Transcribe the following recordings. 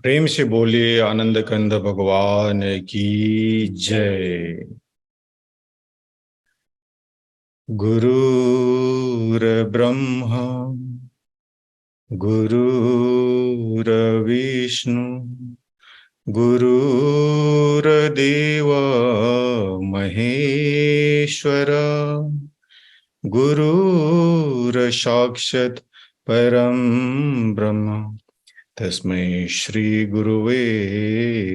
प्रेम से बोलिए आनंद कंद भगवान की जय। गुरुर्ब्रह्मा गुरुर्विष्णु गुरुर्देव महेश्वर गुरुर्साक्षात् परम ब्रह्म तस्मै श्री गुरुवे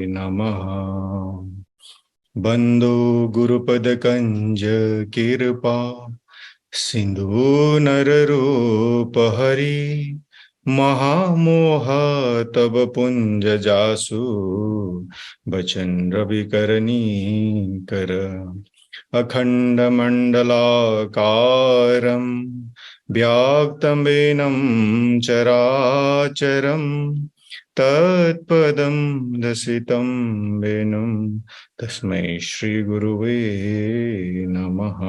नमः। बंदो गुरुपद कंज कृपा सिंधु नररूप हरि महामोह तब पुंज जासु बचन रवि करनी कर अखंड मंडलाकारं व्याप्तमेनं चराचरं तत्पदं दर्शितं वेनुं तस्मै श्री गुरुवे नमः।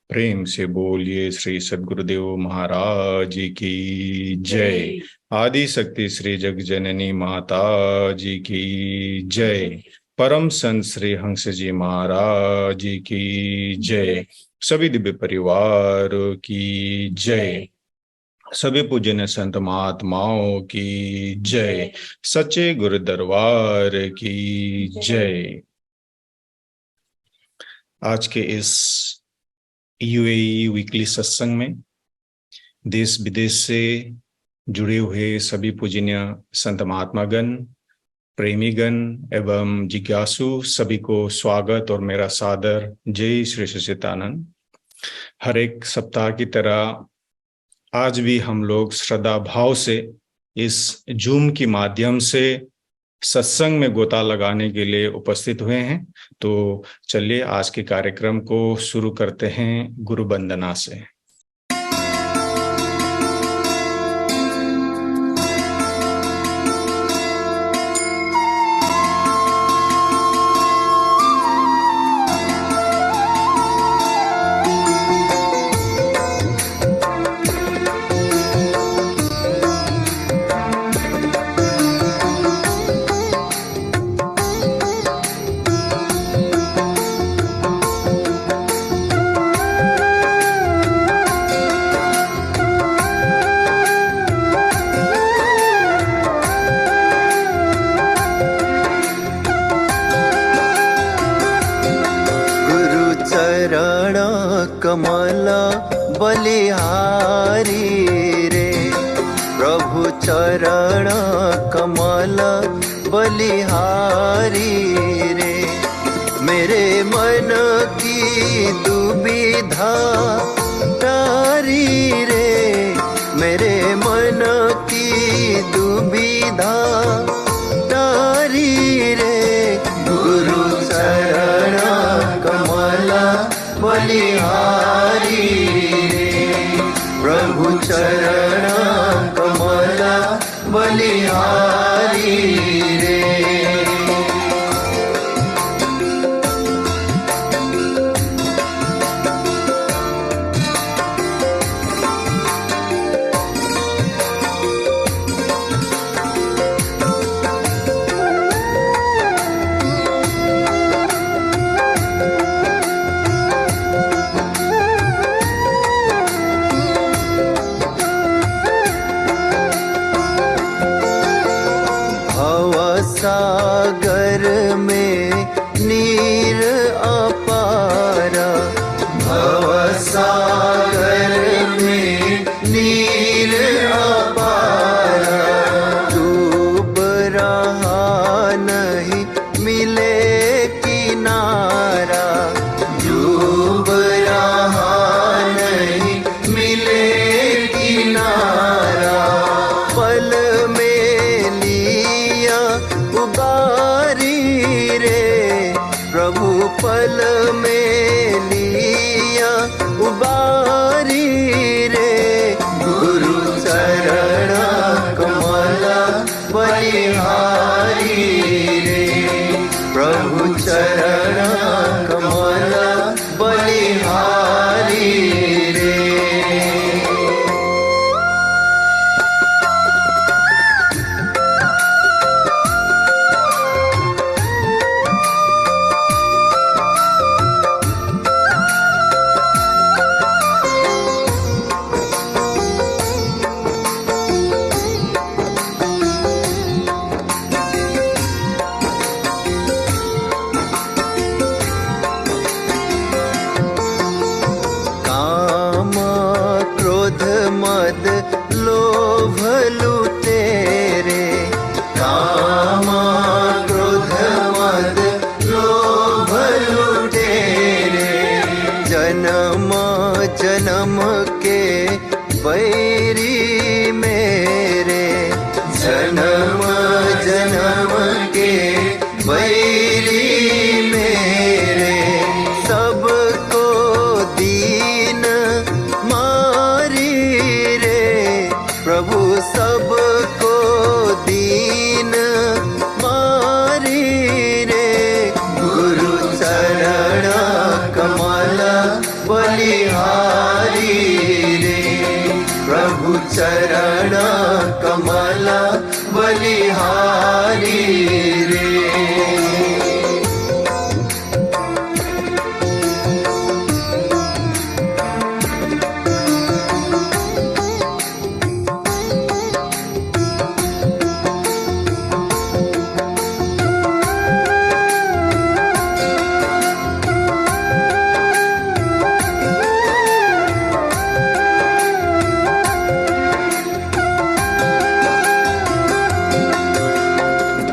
प्रेम से बोलिए श्री सद्गुरुदेव महाराज की जय। आदि शक्ति श्री जग जननी माता जी की जय। परम संत श्री हंस जी महाराज की जय। सभी दिव्य परिवार की जय। सभी पूजनीय संत महात्माओं की जय। सच्चे गुरु दरबार की जय। आज के इस यूएई वीकली सत्संग में देश विदेश से जुड़े हुए सभी पूजनीय संत महात्मागण, प्रेमीगण एवं जिज्ञासु सभी को स्वागत और मेरा सादर जय श्री सच्चिदानंद। हर एक सप्ताह की तरह आज भी हम लोग श्रद्धा भाव से इस जूम के माध्यम से सत्संग में गोता लगाने के लिए उपस्थित हुए हैं। तो चलिए आज के कार्यक्रम को शुरू करते हैं गुरु वंदना से। कमला बलिहारी रे प्रभु चरण कमला बलिहारी रे मेरे मन की दुविधा तारी रे मेरे मन की दुविधा तारी रे गुरु चरण कमला बलिहारी प्रभु चरण कमला बलिहारी रे। सागर में नीर अपारा भव सागर में नीर अपारा डूब रहा नहीं मिले किनारा डूब रहा नहीं मिले किनारा पल उबारी रे प्रभु पल में लिया उबारी रे गुरु चरण कमला बलिहारी रे प्रभु चरण कमला बलिहारी रे। जन्म जन्म के बैरी मेरे, सबको दीन मारी रे प्रभु, सबको दीन मारी रे। गुरु चरण कमल बलिहारी रे प्रभु, चरण कमल बलिहारी रे।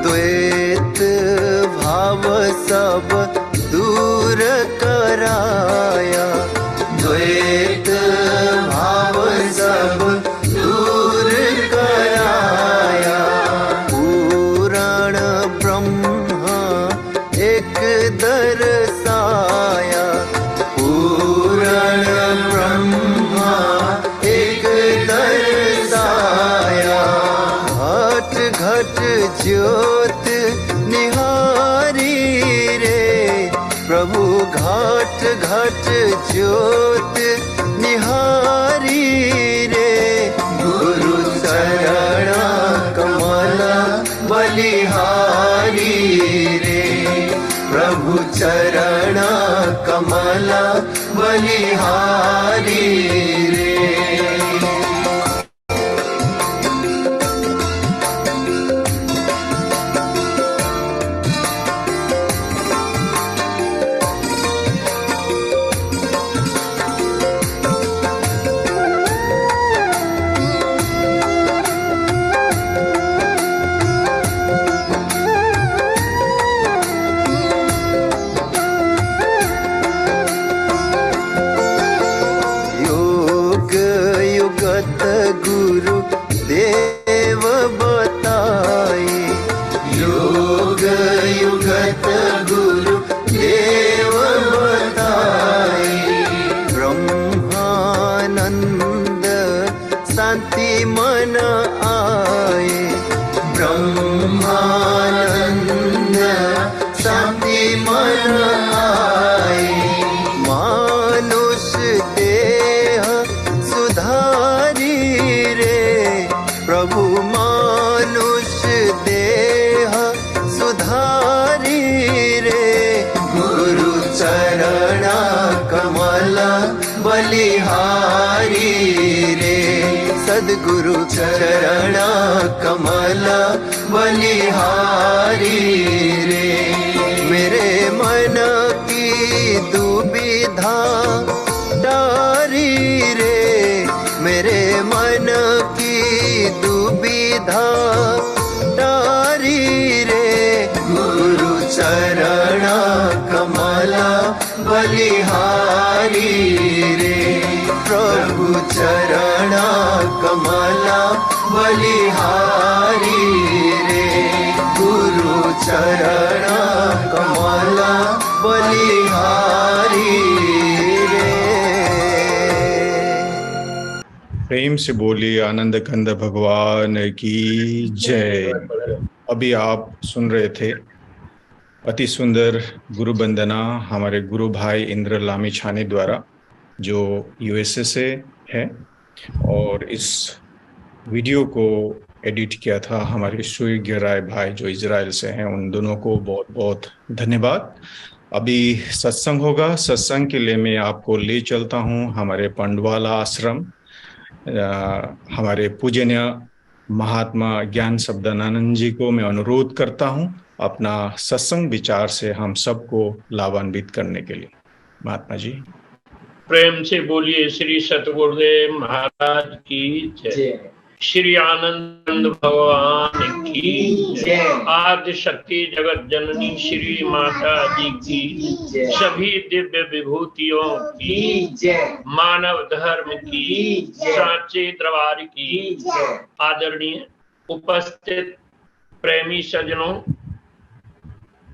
द्वैत भाव सब दूर कराया, द्वैत भाव सब दूर कराया। पुराण ब्रह्मा एक दर्शाया, पुराण ब्रह्मा एक दर्शाया। घट घट ज्योत निहारी रे प्रभु, घट घट ज्योत निहारी रे। गुरु चरण कमल बलिहारी रे प्रभु, चरण कमल बलिहारी रे। योग युगत गुरु देव बताए, योग युगत गुरु देव बताए। ब्रह्मानंद शांति मन आए, ब्रह्मानंद शांति मन आए। मानुष देह सुधारी रे प्रभु, मानुष देह सुधारी रे। गुरु चरण कमल बलिहारी रे सद्गुरु चरण कमल बलिहारी रे। मेरे मन की दुविधा टारी रे, मेरे मन की दुविधा टारी रे। गुरु चरण कमल बलिहारी रे प्रभु, चरण कमल बलिहारी रे। गुरु चरण कमल बलिहारी रे। प्रेम से बोलिए आनंद कंद भगवान की जय। अभी आप सुन रहे थे अति सुंदर गुरु वंदना हमारे गुरु भाई इंद्र लामी छाने द्वारा, जो यूएसए से है, और इस वीडियो को एडिट किया था हमारे सुयोग्य राय भाई जो इजराइल से हैं। उन दोनों को बहुत बहुत धन्यवाद। अभी सत्संग होगा, सत्संग के लिए मैं आपको ले चलता हूं हमारे पंडवाला आश्रम। हमारे पूजनीय महात्मा ज्ञान शब्दानंद जी को मैं अनुरोध करता हूं अपना सत्संग विचार से हम सबको लाभान्वित करने के लिए। महात्मा जी प्रेम से बोलिए श्री सतगुरुदेव महाराज की जय। श्री आनंद भगवान की जय। आदि शक्ति जगत जननी श्री माता जी की सभी दिव्य विभूतियों की जय। मानव धर्म की साचे दरबार की आदरणीय उपस्थित प्रेमी सज्जनों,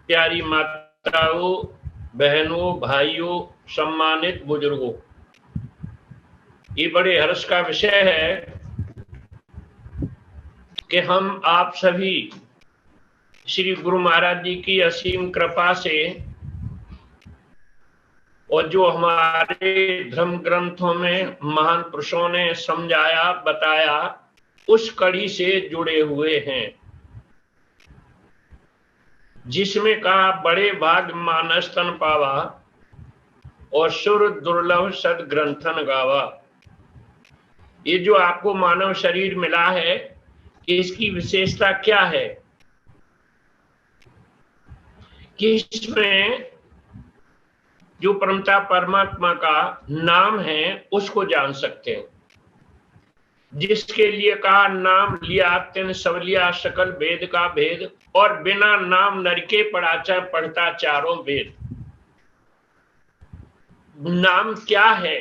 प्यारी माताओं, बहनों, भाइयों, सम्मानित बुजुर्गों, ये बड़े हर्ष का विषय है कि हम आप सभी श्री गुरु महाराज जी की असीम कृपा से और जो हमारे धर्म ग्रंथों में महान पुरुषों ने समझाया बताया उस कड़ी से जुड़े हुए हैं, जिसमें कहा बड़े भाग मानस तन पावा और सुर दुर्लभ सद ग्रंथन गावा। ये जो आपको मानव शरीर मिला है, इसकी विशेषता क्या है कि इसमें जो परमता परमात्मा का नाम है उसको जान सकते हैं, जिसके लिए कहा नाम लिया तिन सब लिया सकल वेद का भेद, और बिना नाम नर के पढ़ता चारों वेद। नाम क्या है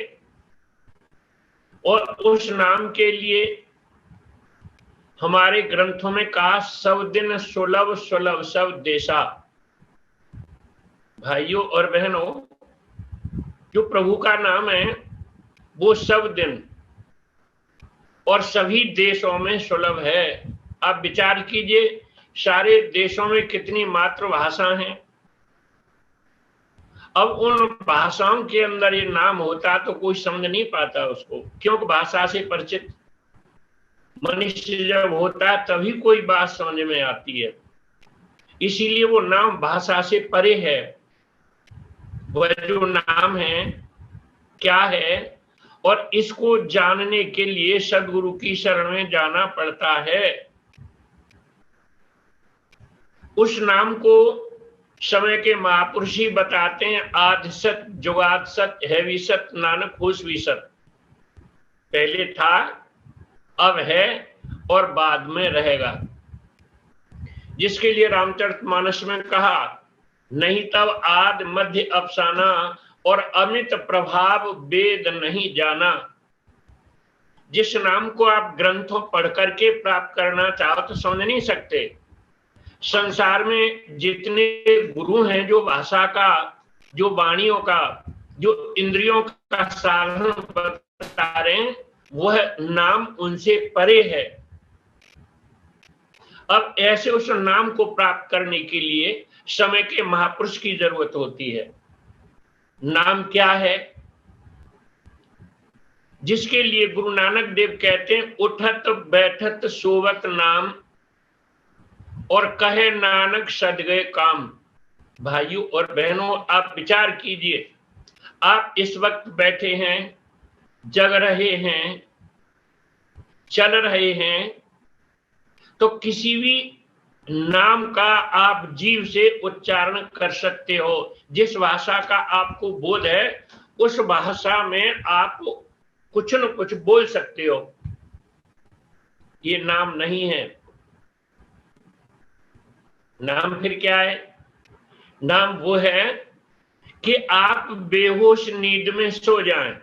और उस नाम के लिए हमारे ग्रंथों में कहा सब दिन सुलभ सुलभ सब देशा। भाइयों और बहनों, जो प्रभु का नाम है वो सब दिन और सभी देशों में सुलभ है। आप विचार कीजिए, सारे देशों में कितनी मातृभाषा हैं। अब उन भाषाओं के अंदर ये नाम होता तो कोई समझ नहीं पाता उसको, क्योंकि भाषा से परिचित मनुष्य जब होता तभी कोई बात समझ में आती है। इसीलिए वो नाम भाषा से परे है। वह जो नाम है क्या है, और इसको जानने के लिए सदगुरु की शरण में जाना पड़ता है। उस नाम को समय के महापुरुष ही बताते हैं, आदि सत जुगाद सत है भी सत नानक होश भी सत। पहले था, अब है और बाद में रहेगा। जिसके लिए रामचरितमानस में कहा नहीं तब आदि मध्य अफसाना और अमित प्रभाव वेद नहीं जाना। जिस नाम को आप ग्रंथों पढ़ करके प्राप्त करना चाहो तो समझ नहीं सकते। संसार में जितने गुरु हैं, जो भाषा का, जो वाणियों का, जो इंद्रियों का साधन बता रहे हैं, वह नाम उनसे परे है। अब ऐसे उस नाम को प्राप्त करने के लिए समय के महापुरुष की जरूरत होती है। नाम क्या है, जिसके लिए गुरु नानक देव कहते हैं उठत बैठत सोवत नाम और कहे नानक सद गए काम। भाइयों और बहनों, आप विचार कीजिए, आप इस वक्त बैठे हैं, जग रहे हैं, चल रहे हैं, तो किसी भी नाम का आप जीव से उच्चारण कर सकते हो। जिस भाषा का आपको बोध है उस भाषा में आप कुछ न कुछ बोल सकते हो। ये नाम नहीं है। नाम फिर क्या है? नाम वो है कि आप बेहोश नींद में सो जाएं,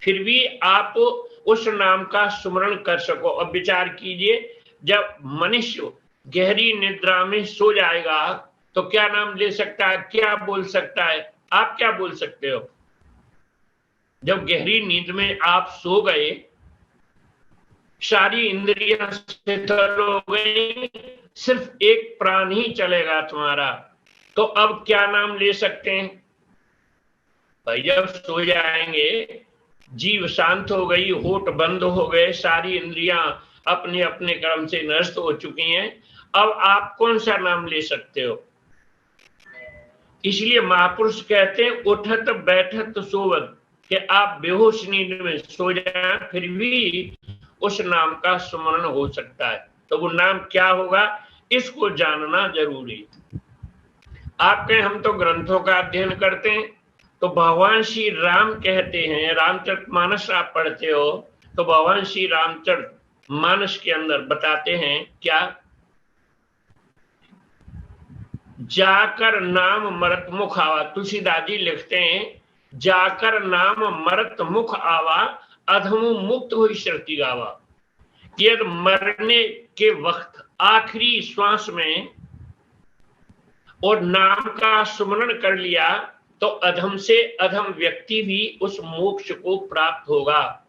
फिर भी आप उस नाम का सुमरण कर सको। अब विचार कीजिए, जब मनुष्य गहरी निद्रा में सो जाएगा तो क्या नाम ले सकता है, क्या बोल सकता है? आप क्या बोल सकते हो? जब गहरी नींद में आप सो गए, सारी इंद्रियां शिथिल हो गई, सिर्फ एक प्राण ही चलेगा तुम्हारा, तो अब क्या नाम ले सकते हैं? भाई जब सो जाएंगे, जीव शांत हो गई, होठ बंद हो गए, सारी इंद्रियां अपने अपने कर्म से नष्ट हो चुकी हैं, अब आप कौन सा नाम ले सकते हो? इसलिए महापुरुष कहते हैं उठत बैठत सोवत, कि आप बेहोश नींद में सो जाएं फिर भी उस नाम का स्मरण हो सकता है। तो वो नाम क्या होगा, इसको जानना जरूरी। आप कहें हम तो ग्रंथों का अध्ययन करते हैं, तो भगवान श्री राम कहते हैं, रामचरितमानस आप पढ़ते हो तो भगवान श्री रामचरितमानस के अंदर बताते हैं क्या, जाकर नाम मरत मुख आवा। तुलसीदास जी लिखते हैं जाकर नाम मरत मुख आवा, अधमु मुक्त हुई श्रुति गावा। कि यदि मरने के वक्त आखिरी श्वास में और नाम का सुमरण कर लिया तो अधम से अधम व्यक्ति भी उस मोक्ष को प्राप्त होगा,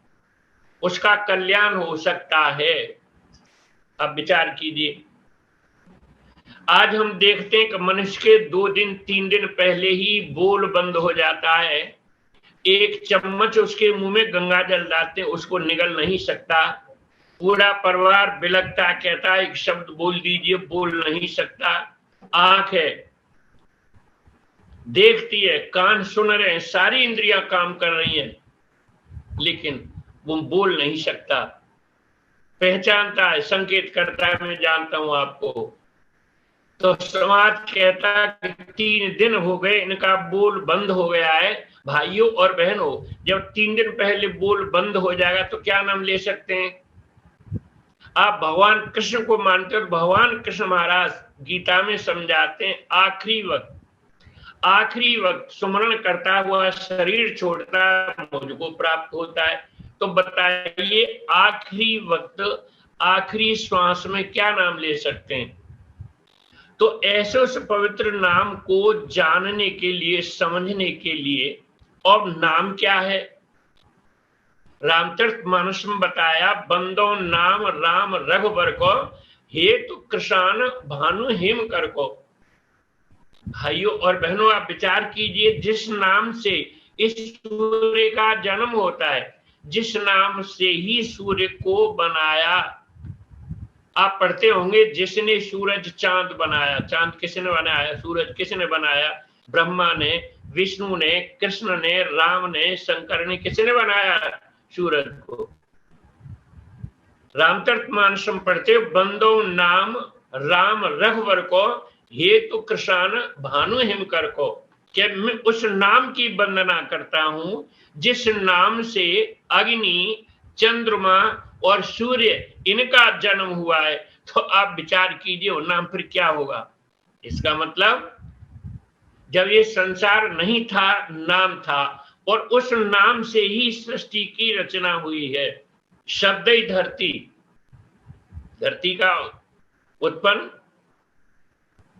उसका कल्याण हो सकता है। अब विचार कीजिए, आज हम देखते हैं कि मनुष्य के 2 दिन 3 दिन पहले ही बोल बंद हो जाता है। एक चम्मच उसके मुंह में गंगा जल डालते उसको निगल नहीं सकता, पूरा परिवार बिलखता, कहता है एक शब्द बोल दीजिए, बोल नहीं सकता। आंख है देखती है, कान सुन रहे हैं, सारी इंद्रियां काम कर रही हैं, लेकिन वो बोल नहीं सकता। पहचानता है, संकेत करता है, मैं जानता हूं आपको। तो समाज कहता है कि 3 दिन हो गए इनका बोल बंद हो गया है। भाइयों और बहनों, जब 3 दिन पहले बोल बंद हो जाएगा तो क्या नाम ले सकते हैं? आप भगवान कृष्ण को मानते हो, भगवान कृष्ण महाराज गीता में समझाते हैं आखिरी वक्त सुमरण करता हुआ शरीर छोड़ता मुझको प्राप्त होता है। तो बताइए आखिरी वक्त आखिरी श्वास में क्या नाम ले सकते हैं? तो ऐसे उस पवित्र नाम को जानने के लिए, समझने के लिए, और नाम क्या है? रामचरितमानस में बताया, बंदो नाम राम रघुबर को, हेतु कृषाण भानु हिम कर को। भाइयों और बहनों, आप विचार कीजिए, जिस नाम से इस सूर्य का जन्म होता है, जिस नाम से ही सूर्य को बनाया। आप पढ़ते होंगे, जिसने सूरज चांद बनाया। चांद किसने बनाया? सूरज किसने बनाया? ब्रह्मा ने, विष्णु ने, कृष्ण ने, राम ने, शंकर ने, किसने बनाया सूरज को? रामचरितमानस पढ़ते, बंदो नाम राम रघुवर को, हेतु कृषाण भानु हिम कर को। कि मैं उस नाम की वंदना करता हूं जिस नाम से अग्नि, चंद्रमा और सूर्य इनका जन्म हुआ है। तो आप विचार कीजिए वो नाम फिर क्या होगा? इसका मतलब जब ये संसार नहीं था, नाम था, और उस नाम से ही सृष्टि की रचना हुई है। शब्द ही धरती, धरती का उत्पन्न,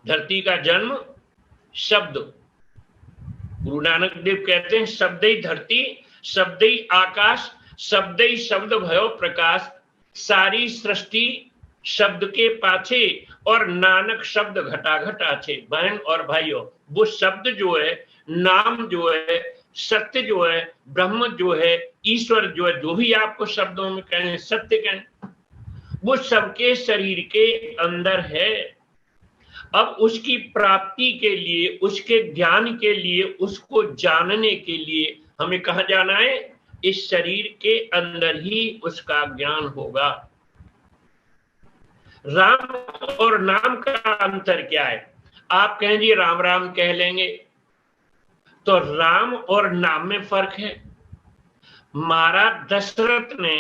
धरती का जन्म शब्द। गुरु नानक देव कहते हैं, शब्द ही धरती, शब्द ही आकाश, शब्द ही शब्द भयो प्रकाश। सारी सृष्टि शब्द के पाछे और नानक शब्द घटा घटा छे। बहन और भाइयों, वो शब्द जो है, नाम जो है, सत्य जो है, ब्रह्म जो है, ईश्वर जो है, जो भी आपको शब्दों में कहें, सत्य कहें, वो सबके शरीर के अंदर है। अब उसकी प्राप्ति के लिए, उसके ज्ञान के लिए, उसको जानने के लिए हमें कहाँ जाना है? इस शरीर के अंदर ही उसका ज्ञान होगा। राम और नाम का अंतर क्या है? आप कहें जी राम राम कह लेंगे, तो राम और नाम में फर्क है। महाराज दशरथ ने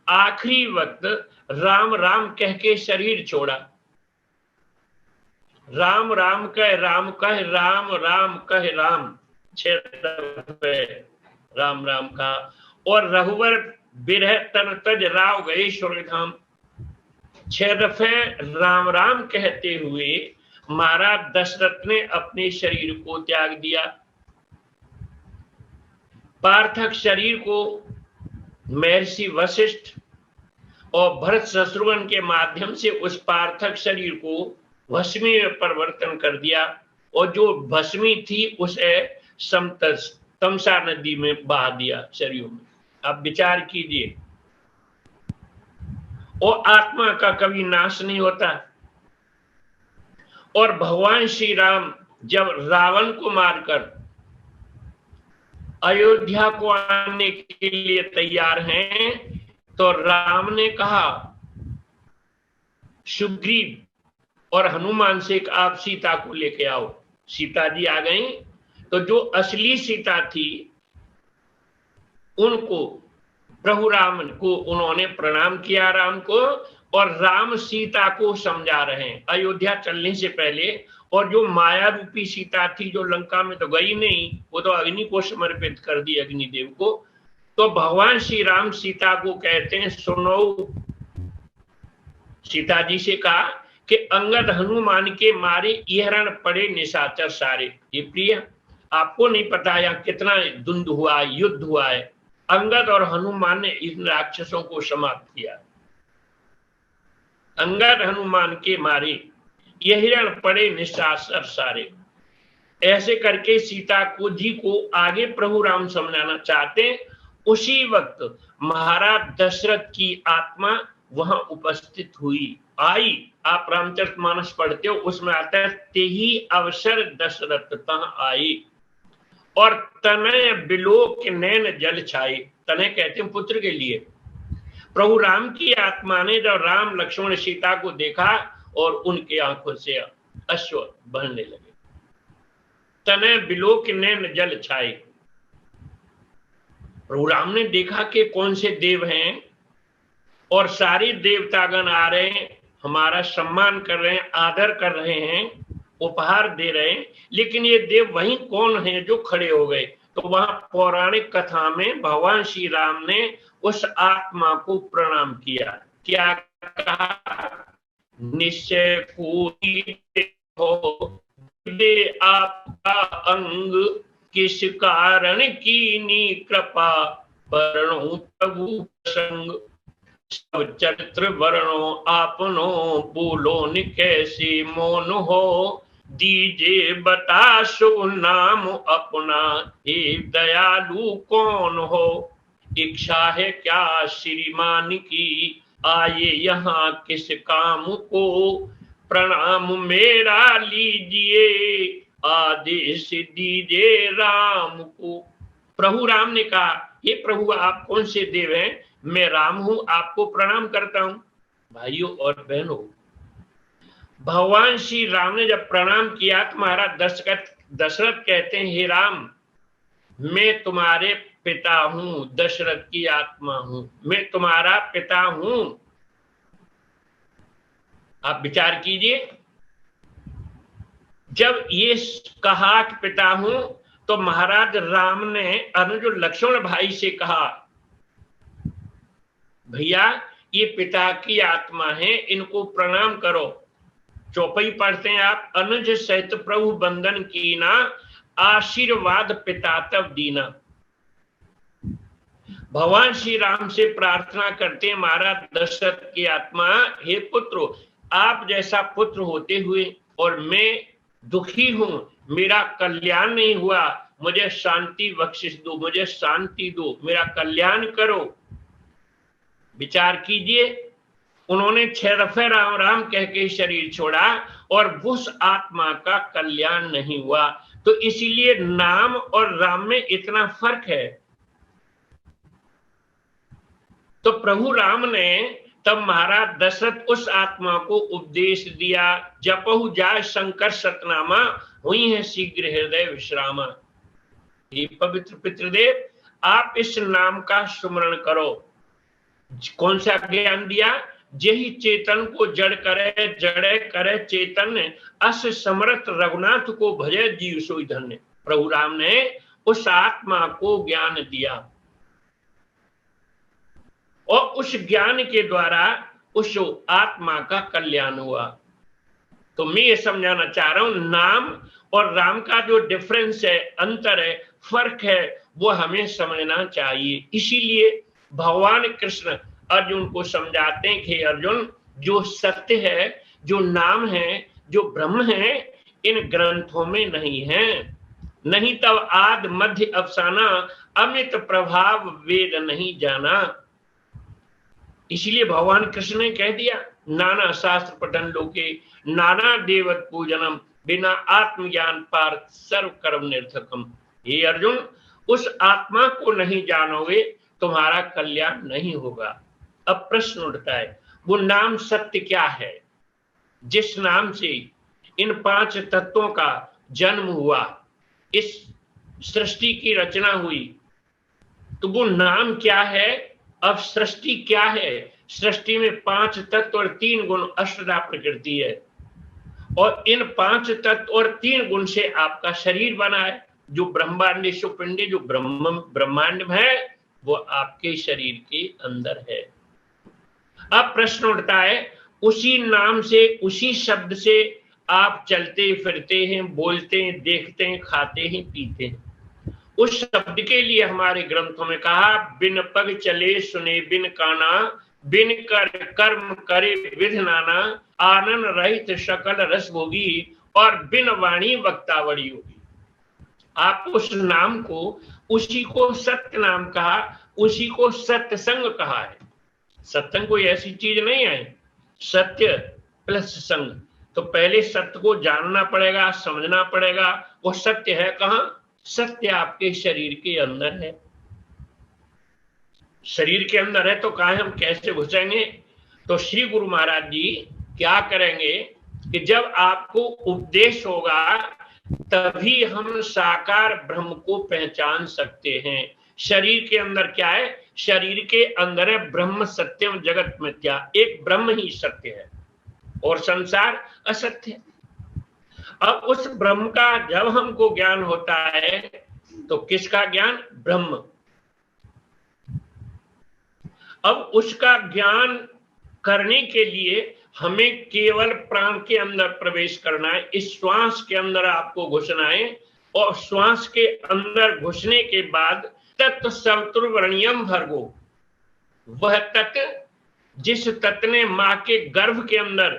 आखिरी वक्त राम राम कह के शरीर छोड़ा। राम राम कह राम कह, राम राम कह राम, 6 दफे राम राम का। और रघुवर बिरह तन तज राव गए स्वर्ग धाम, 6 दफे राम राम कहते हुए महाराज दशरथ ने अपने शरीर को त्याग दिया। पार्थक शरीर को महर्षि वशिष्ठ और भरत शत्रुघ्न के माध्यम से उस पार्थक शरीर को भस्मी में परिवर्तन कर दिया, और जो भस्मी थी उसे तमसा नदी में बहा दिया शरीर में। अब विचार कीजिए, और आत्मा का कभी नाश नहीं होता। और भगवान श्री राम जब रावण को मारकर अयोध्या को आने के लिए तैयार हैं, तो राम ने कहा सुग्रीव और हनुमान से कि आप सीता को लेके आओ। सीता जी आ गई, तो जो असली सीता थी उनको, प्रभु राम को उन्होंने प्रणाम किया राम को, और राम सीता को समझा रहे हैं अयोध्या चलने से पहले। और जो माया रूपी सीता थी, जो लंका में तो गई नहीं, वो तो अग्नि को समर्पित कर दी, अग्निदेव को। तो भगवान श्री राम सीता को कहते हैं, सुनो सीता जी से कहा कि अंगद हनुमान के मारे ये रण पड़े निशाचर सारे। ये प्रिय, आपको नहीं पता यहाँ कितना द्वंद्व हुआ, युद्ध हुआ है। अंगद और हनुमान ने इन राक्षसों को समाप्त किया। अंगद हनुमान के मारे यही रण पड़े निशाचर सारे। ऐसे करके सीता को जी को आगे प्रभु राम समझाना चाहते हैं। उसी वक्त महाराज दशरथ की आत्मा वहां उपस्थित हुई, आई। आप रामचरितमानस पढ़ते हो, उसमें आता है तेही अवसर दशरथ तहाँ आई और तनय बिलोक नैन जल छाए। तनय कहते हैं पुत्र के लिए। प्रभु राम की आत्मा ने जब राम लक्ष्मण सीता को देखा और उनके आंखों से अश्रु बहने लगे। तनय बिलोक नैन जल छाए। प्रभु राम ने देखा कि कौन से देव हैं और सारे देवतागण आ रहे हैं, हमारा सम्मान कर रहे हैं, आदर कर रहे हैं, उपहार दे रहे हैं, लेकिन ये देव वही कौन है जो खड़े हो गए। तो वहां पौराणिक कथा में भगवान श्री राम ने उस आत्मा को प्रणाम किया। क्या कहा? निश्चय कोई हो दे आपका अंग, किस कारण कीनी कृपा वर्णो प्रभु प्रसंग। सब चरित्र वर्णो आपनो, बोलो नि कैसे मौन हो। दीजे बता सो नाम अपना, हे दयालु कौन हो। इच्छा है क्या श्रीमान की, आए यहाँ किस काम को। प्रणाम मेरा लीजिए, आदेश दीजिए राम को। प्रभु राम ने कहा, ये प्रभु आप कौन से देव हैं? मैं राम हूं, आपको प्रणाम करता हूं। भाइयों और बहनों, भगवान श्री राम ने जब प्रणाम किया तो महाराज दशरथ कहते हैं, हे राम, मैं तुम्हारे पिता हूं, दशरथ की आत्मा हूं, मैं तुम्हारा पिता हूं। आप विचार कीजिए, जब ये कहा कि पिता हूं, तो महाराज राम ने अनुज लक्ष्मण भाई से कहा, भैया ये पिता की आत्मा है, इनको प्रणाम करो। चौपाई पढ़ते हैं आप, अनुज सहित प्रभु बंदन कीना, आशीर्वाद पिता तब दीना। भगवान श्री राम से प्रार्थना करते हैं, महाराज दशरथ की आत्मा, हे पुत्र, आप जैसा पुत्र होते हुए और मैं दुखी हूं, मेरा कल्याण नहीं हुआ, मुझे शांति बख्शिश दो, मुझे शांति दो, मेरा कल्याण करो। विचार कीजिए, उन्होंने 6 दफे राम राम कह के शरीर छोड़ा और उस आत्मा का कल्याण नहीं हुआ। तो इसीलिए नाम और राम में इतना फर्क है। तो प्रभु राम ने तब महाराज दशरथ उस आत्मा को उपदेश दिया, जपहु जाय शंकर सतनामा, हुई है शीघ्र हृदय विश्रामा। ये पवित्र पितृदेव, आप इस नाम का सुमरण करो। कौन सा ज्ञान दिया? जेहि चेतन को जड़ करे, जड़े करे चेतन, अस समर्थ रघुनाथ को भजे जीव सोई धन्य। प्रभु राम ने उस आत्मा को ज्ञान दिया और उस ज्ञान के द्वारा उस आत्मा का कल्याण हुआ। तो मैं ये समझाना चाह रहा हूं, नाम और राम का जो डिफरेंस है, अंतर है, फर्क है, वो हमें समझना चाहिए। इसीलिए भगवान कृष्ण अर्जुन को समझाते हैं कि अर्जुन, जो सत्य है, जो नाम है, जो ब्रह्म है, इन ग्रंथों में नहीं है। नहीं तब आदि मध्य अवसाना, अमित प्रभाव वेद नहीं जाना। इसलिए भगवान कृष्ण ने कह दिया, नाना शास्त्र पठन लोके, नाना देवत पूजनम, बिना आत्मज्ञान पार्थ सर्व कर्म निर्थकम। हे अर्जुन, उस आत्मा को नहीं जानोगे, तुम्हारा कल्याण नहीं होगा। अब प्रश्न उठता है, वो नाम सत्य क्या है जिस नाम से इन 5 तत्वों का जन्म हुआ, इस सृष्टि की रचना हुई? तो वो नाम क्या है? अब सृष्टि क्या है? सृष्टि में 5 तत्व और 3 गुण, अष्टधा प्रकृति है, और इन 5 तत्व और 3 गुण से आपका शरीर बना है। जो ब्रह्मांड सुपिंड, जो ब्रह्मांड है, वो आपके शरीर के अंदर है। अब प्रश्न उठता है, उसी नाम से, उसी शब्द से आप चलते फिरते हैं, बोलते हैं, देखते हैं, खाते हैं, पीते हैं। उस शब्द के लिए हमारे ग्रंथों में कहा, बिन पग चले सुने बिन काना, बिन कर कर्म करे विधि नाना, आनंद रहित सकल रस भोगी, और बिन वाणी वक्तावड़ी होगी। आप उस नाम को, उसी को सत्य नाम कहा, उसी को सत्संग कहा है। सत्संग कोई ऐसी चीज नहीं है, सत्य प्लस संग। तो पहले सत्य को जानना पड़ेगा, समझना पड़ेगा। वो सत्य है कहां? सत्य आपके शरीर के अंदर है। शरीर के अंदर है तो कहा हम कैसे घुसेंगे? तो श्री गुरु महाराज जी क्या करेंगे कि जब आपको उपदेश होगा तभी हम साकार ब्रह्म को पहचान सकते हैं। शरीर के अंदर क्या है? शरीर के अंदर है ब्रह्म सत्यम जगत मिथ्या। एक ब्रह्म ही सत्य है और संसार असत्य है। अब उस ब्रह्म का जब हमको ज्ञान होता है तो किसका ज्ञान? ब्रह्म। अब उसका ज्ञान करने के लिए हमें केवल प्राण के अंदर प्रवेश करना है। इस श्वास के अंदर आपको घुसना है और श्वास के अंदर घुसने के बाद तत्व सवितुर्वरेण्यम भर्गो, वह तत्व जिस तत्व ने मां के गर्भ के अंदर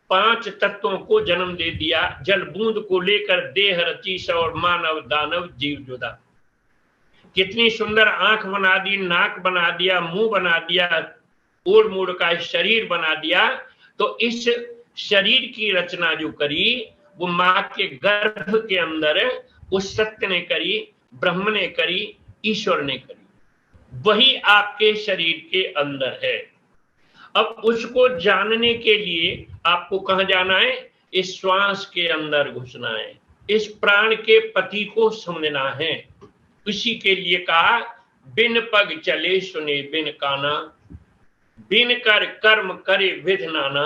5 तत्वों को जन्म दे दिया, जल बूंद को लेकर देह रची और मानव दानव जीव जुदा। कितनी सुंदर आंख बना दी, नाक बना दिया, मुंह बना दिया, ओढ़ मूड़ का शरीर बना दिया। तो इस शरीर की रचना जो करी वो मां के गर्भ के अंदर उस सत्य ने करी, ब्रह्म ने करी, ईश्वर ने करी। वही आपके शरीर के अंदर है। अब उसको जानने के लिए आपको कहां जाना है? इस श्वास के अंदर घुसना है, इस प्राण के पति को समझना है। इसी के लिए कहा, बिन पग चले सुने बिन काना, बिन कर कर्म करे विधि नाना,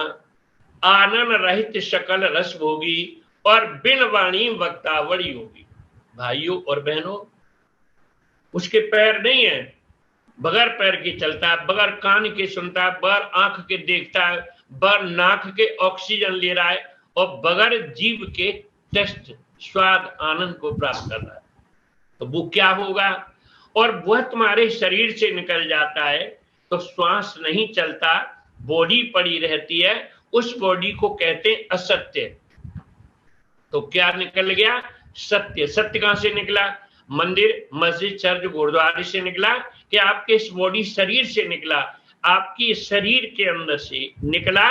आनंद रहित सकल रस भोगी, और बिन वाणी वक्तावड़ी होगी। भाइयों और बहनों, उसके पैर नहीं है, बगैर पैर के चलता है, बगैर कान के सुनता है, बगैर आंख के देखता है, बगैर नाक के ऑक्सीजन ले रहा है, और बगैर जीव के टेस्ट स्वाद आनंद को प्राप्त कर रहा है। तो वो क्या होगा? और वह तुम्हारे शरीर से निकल जाता है तो श्वास नहीं चलता, बॉडी पड़ी रहती है। उस बॉडी को कहते हैं असत्य। तो क्या निकल गया? सत्य। सत्य कहां से निकला? मंदिर, मस्जिद, चर्च, गुरुद्वारे से निकला कि आपके इस बॉडी शरीर से निकला? आपकी शरीर के अंदर से निकला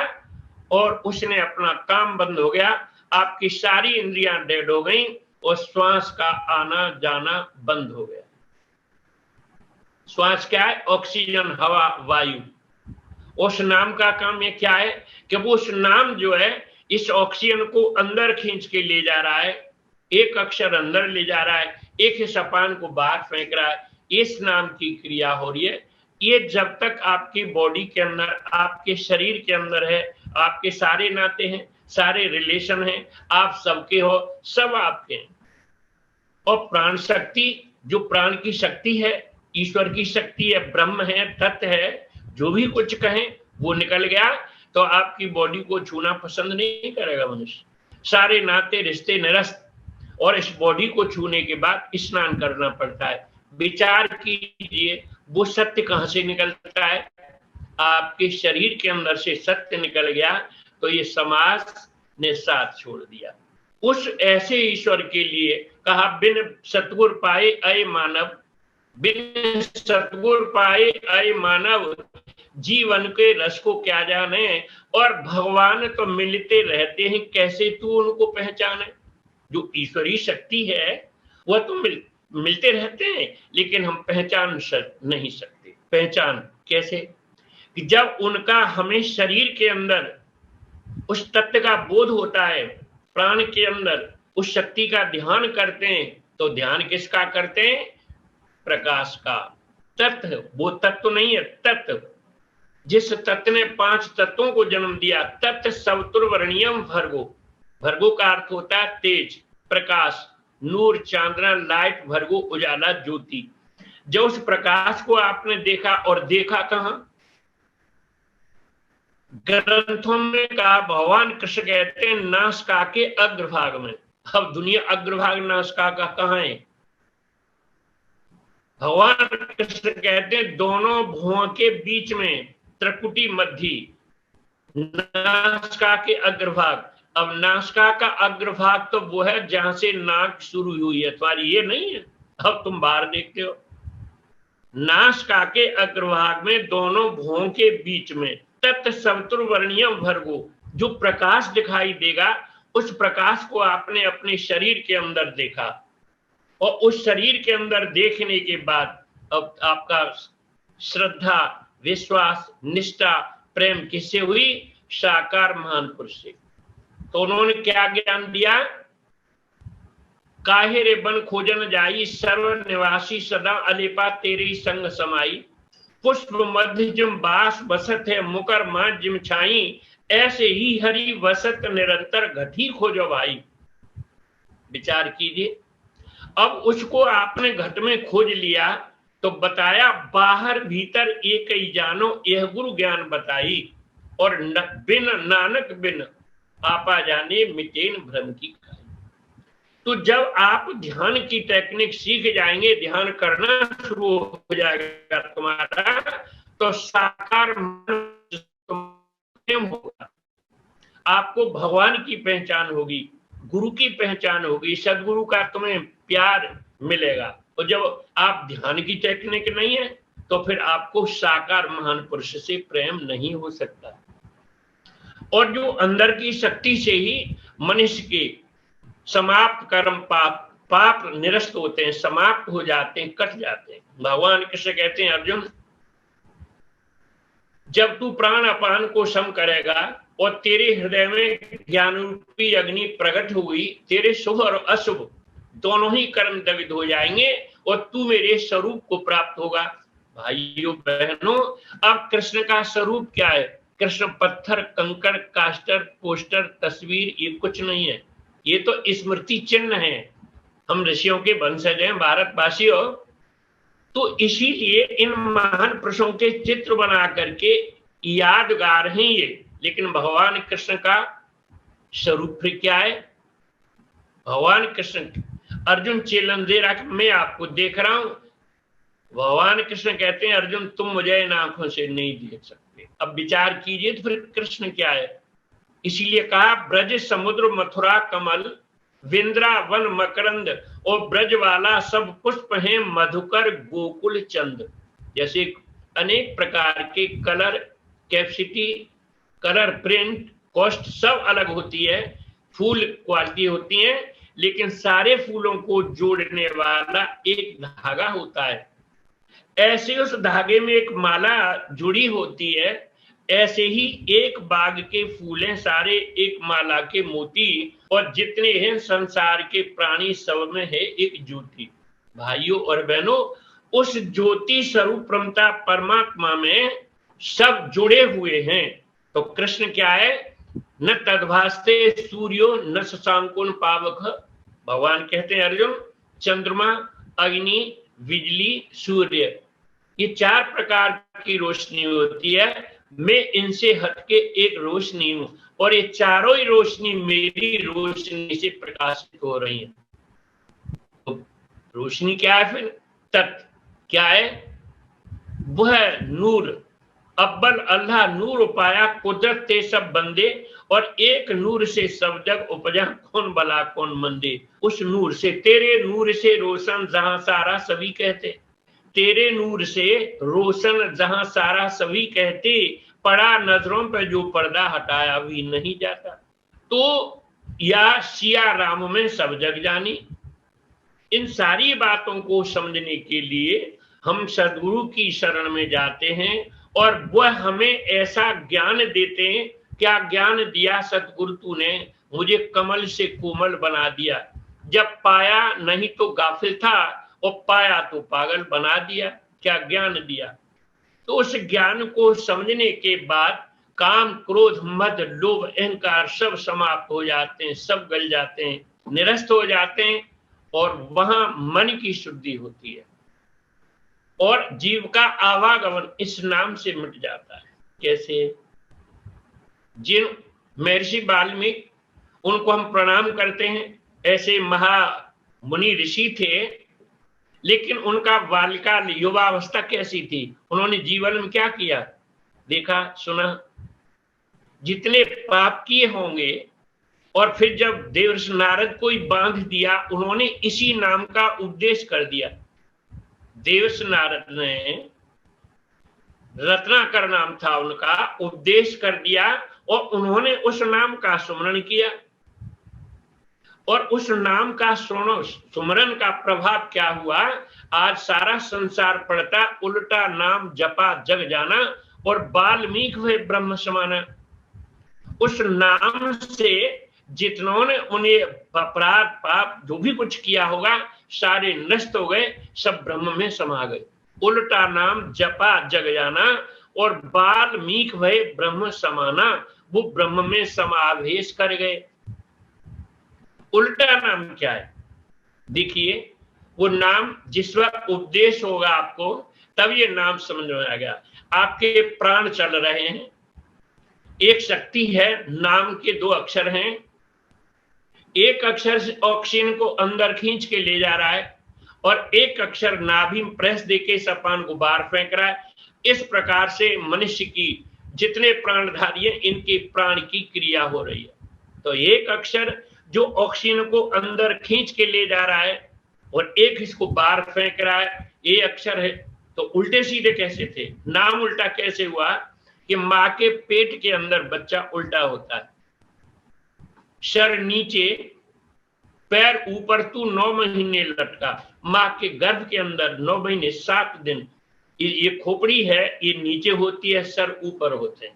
और उसने अपना काम बंद हो गया। आपकी सारी इंद्रियां डेड हो गई और श्वास का आना जाना बंद हो गया। श्वास क्या है? ऑक्सीजन, हवा, वायु। उस नाम का काम ये क्या है कि वो उस नाम जो है इस ऑक्सीजन को अंदर खींच के ले जा रहा है, एक अक्षर अंदर ले जा रहा है, एक सपान को बाहर फेंक रहा है। इस नाम की क्रिया हो रही है। ये जब तक आपकी बॉडी के अंदर, आपके शरीर के अंदर है, आपके सारे नाते हैं, सारे रिलेशन हैं, आप सबके हो, सब आपके हैं। और प्राण शक्ति, जो प्राण की शक्ति है, ईश्वर की शक्ति है, ब्रह्म है, तत्व है, जो भी कुछ कहें वो निकल गया तो आपकी बॉडी को छूना पसंद नहीं करेगा मनुष्य। सारे नाते रिश्ते निरस्त, और इस बॉडी को छूने के बाद स्नान करना पड़ता है। विचार कीजिए, वो सत्य कहां से निकलता है? आपके शरीर के अंदर से सत्य निकल गया तो ये समाज ने साथ छोड़ दिया। उस ऐसे ईश्वर के लिए कहा, बिन सतगुर पाए अय मानव, बिन सतगुर पाए अय मानव, जीवन के रस को क्या जाने। और भगवान तो मिलते रहते हैं, कैसे तू उनको पहचाने? जो ईश्वरीय शक्ति है वह तो मिलते रहते हैं, लेकिन हम पहचान नहीं सकते। पहचान कैसे? कि जब उनका हमें शरीर के अंदर उस तत्व का बोध होता है, प्राण के अंदर उस शक्ति का ध्यान करते हैं, तो ध्यान किसका करते हैं? प्रकाश का। तत्व, वो तत्व नहीं है, तत्व। जिस तत्व ने 5 तत्वों को जन्म दिया, तत्व सवितुर्वरेण्यम भर्गो। भर्गो का अर्थ होता है तेज, प्रकाश, नूर, चांदना, लाइट, भर्गो, उजाला, ज्योति। जो उस प्रकाश को आपने देखा, और देखा कहां? ग्रंथों में कहा, भगवान कृष्ण कहते हैं नासिका के अग्रभाग में। अब दुनिया अग्रभाग नासिका का कहाँ है? भगवान कृष्ण कहते हैं दोनों भुवों के बीच में, त्रिकुटी मध्य, नासिका के अग्रभाग। अब नासिका का अग्रभाग तो वो है जहां से नाक शुरू हुई है, तुम्हारी ये नहीं है। अब तुम बाहर देखते हो, नासिका के अग्रभाग में दोनों भुवों के बीच में तत् सवितुर्वर्णीयम भर्गो, जो प्रकाश दिखाई देगा उस प्रकाश को आपने अपने शरीर के अंदर देखा, और उस शरीर के अंदर देखने के बाद अब आपका श्रद्धा, विश्वास, निष्ठा, प्रेम किससे हुई? साकार महान पुरुष से। तो उन्होंने क्या ज्ञान दिया? काहे रे बन खोजन जाई, सर्व निवासी सदा अलेपा तेरे संग समाई। पुष्प मध्य जिम बास बसत है, मुकर मां जिम छाई। ऐसे ही हरि वसत निरंतर घटी खोजो भाई। विचार कीजिए, अब उसको आपने घट में खोज लिया तो बताया बाहर भीतर एक ही जानो, यह गुरु ज्ञान बताई। और बिन नानक बिन आपा जाने, मिटेन भ्रम की खाई। तो जब आप ध्यान की टेक्निक सीख जाएंगे, ध्यान करना शुरू हो जाएगा तुम्हारा, तो साकार होगा। आपको भगवान की पहचान होगी, गुरु की पहचान होगी, सदगुरु का तुम्हें प्यार मिलेगा। और जब आप ध्यान की टेक्निक नहीं है तो फिर आपको साकार महान पुरुष से प्रेम नहीं हो सकता। और जो अंदर की शक्ति से ही मनुष्य के समाप्त कर्म पाप निरस्त होते हैं, समाप्त हो जाते हैं, कट जाते हैं। भगवान कृष्ण कहते हैं, अर्जुन जब तू प्राण अपान को सम करेगा और तेरे हृदय में ज्ञान रूपी अग्नि प्रकट हुई, तेरे शुभ और अशुभ दोनों ही कर्म दवित हो जाएंगे और तू मेरे स्वरूप को प्राप्त होगा। भाइयों बहनों, अब कृष्ण का स्वरूप क्या है? कृष्ण पत्थर, कंकड़, कास्टर, पोस्टर, तस्वीर ये कुछ नहीं है, ये तो स्मृति चिन्ह है। हम ऋषियों के वंशज हैं, भारतवासियों, तो इसीलिए इन महान पुरुषों के चित्र बना करके यादगार हैं ये। लेकिन भगवान कृष्ण का स्वरूप फिर क्या है? भगवान कृष्ण, अर्जुन चेलन दे रहा, मैं आपको देख रहा हूं। भगवान कृष्ण कहते हैं, अर्जुन तुम मुझे इन आंखों से नहीं देख सकते। अब विचार कीजिए तो फिर कृष्ण क्या है? इसीलिए कहा, ब्रज समुद्र मथुरा कमल, वृंदावन मकरंद और ब्रज वाला सब पुष्प हैं, मधुकर गोकुल चंद। जैसे अनेक प्रकार के colour, capacity, colour, print, cost सब अलग होती है, फूल क्वालिटी होती है, लेकिन सारे फूलों को जोड़ने वाला एक धागा होता है। ऐसे उस धागे में एक माला जुड़ी होती है, ऐसे ही एक बाग के फूल हैं सारे एक माला के मोती, और जितने हैं संसार के प्राणी सब में है एक ज्योति। भाइयों और बहनों, उस ज्योति स्वरूप परमता परमात्मा में सब जुड़े हुए हैं। तो कृष्ण क्या है? न तद्भास्ते सूर्यो न शशांकुन पावक। भगवान कहते हैं, अर्जुन चंद्रमा, अग्नि, बिजली, सूर्य, ये चार प्रकार की रोशनी होती है, मैं इनसे हटके एक रोशनी हूं, और ये चारों ही रोशनी मेरी रोशनी से प्रकाशित हो रही है। तो रोशनी क्या है? फिर तत्व क्या है? वह नूर। अव्वल अल्लाह नूर उपाया, कुदरत ते सब बंदे, और एक नूर से सब जग उपजा, कौन भला कौन मंदे। उस नूर से, तेरे नूर से रोशन जहां सारा सभी कहते, तेरे नूर से रोशन जहां सारा सभी कहते, पड़ा नजरों पर जो पर्दा हटाया भी नहीं जाता। तो या सिया राम में सब जग जानी। इन सारी बातों को समझने के लिए हम सदगुरु की शरण में जाते हैं, और वह हमें ऐसा ज्ञान देते हैं। क्या ज्ञान दिया सतगुरु तूने? मुझे कमल से कोमल बना दिया। जब पाया नहीं तो गाफिल था, और पाया तो पागल बना दिया। क्या ज्ञान दिया? तो उस ज्ञान को समझने के बाद काम, क्रोध, मद, लोभ, अहंकार सब समाप्त हो जाते हैं, सब गल जाते हैं, निरस्त हो जाते हैं, और वहां मन की शुद्धि होती है, और जीव का आवागमन इस नाम से मिट जाता है। कैसे? जिन महर्षि वाल्मीकि, उनको हम प्रणाम करते हैं, ऐसे महा मुनि ऋषि थे, लेकिन उनका बाल्यकाल युवावस्था कैसी थी, उन्होंने जीवन में क्या किया, देखा सुना, जितने पाप किए होंगे, और फिर जब देवर्षि नारद को बांध दिया, उन्होंने इसी नाम का उपदेश कर दिया। देवर्षि नारद ने, रत्नाकर नाम था उनका, उपदेश कर दिया और उन्होंने उस नाम का सुमरण किया। और उस नाम का सुमरण का प्रभाव क्या हुआ, आज सारा संसार पढ़ता, उल्टा नाम जपा जग जाना, और वाल्मीकि हुए ब्रह्म समाना। उस नाम से जितनों ने उन्हें अपराध पाप जो भी कुछ किया होगा, सारे नष्ट हो गए, सब ब्रह्म में समा गए। उल्टा नाम जपा जग जाना और वाल्मीकि भय ब्रह्म समाना, वो ब्रह्म में समावेश कर गए। उल्टा नाम क्या है, देखिए, वो नाम जिस वक्त उपदेश होगा आपको, तब ये नाम समझ में आ गया। आपके प्राण चल रहे हैं, एक शक्ति है, नाम के 2 अक्षर हैं, एक अक्षर से ऑक्सीजन को अंदर खींच के ले जा रहा है और एक अक्षर नाभि में प्रेस देके इस अपान को बाहर फेंक रहा है। इस प्रकार से मनुष्य की जितने प्राणधारी हैं, इनके प्राण की क्रिया हो रही है। तो एक अक्षर जो ऑक्सीजन को अंदर खींच के ले जा रहा है और एक इसको बाहर फेंक रहा है, ये अक्षर है। तो उल्टे सीधे कैसे थे, नाम उल्टा कैसे हुआ कि माँ के पेट के अंदर बच्चा उल्टा होता है, सर नीचे पैर ऊपर, तू 9 महीने लटका। माँ के गर्भ के अंदर 9 महीने 7 दिन, ये खोपड़ी है, ये नीचे होती है, सर ऊपर होते हैं।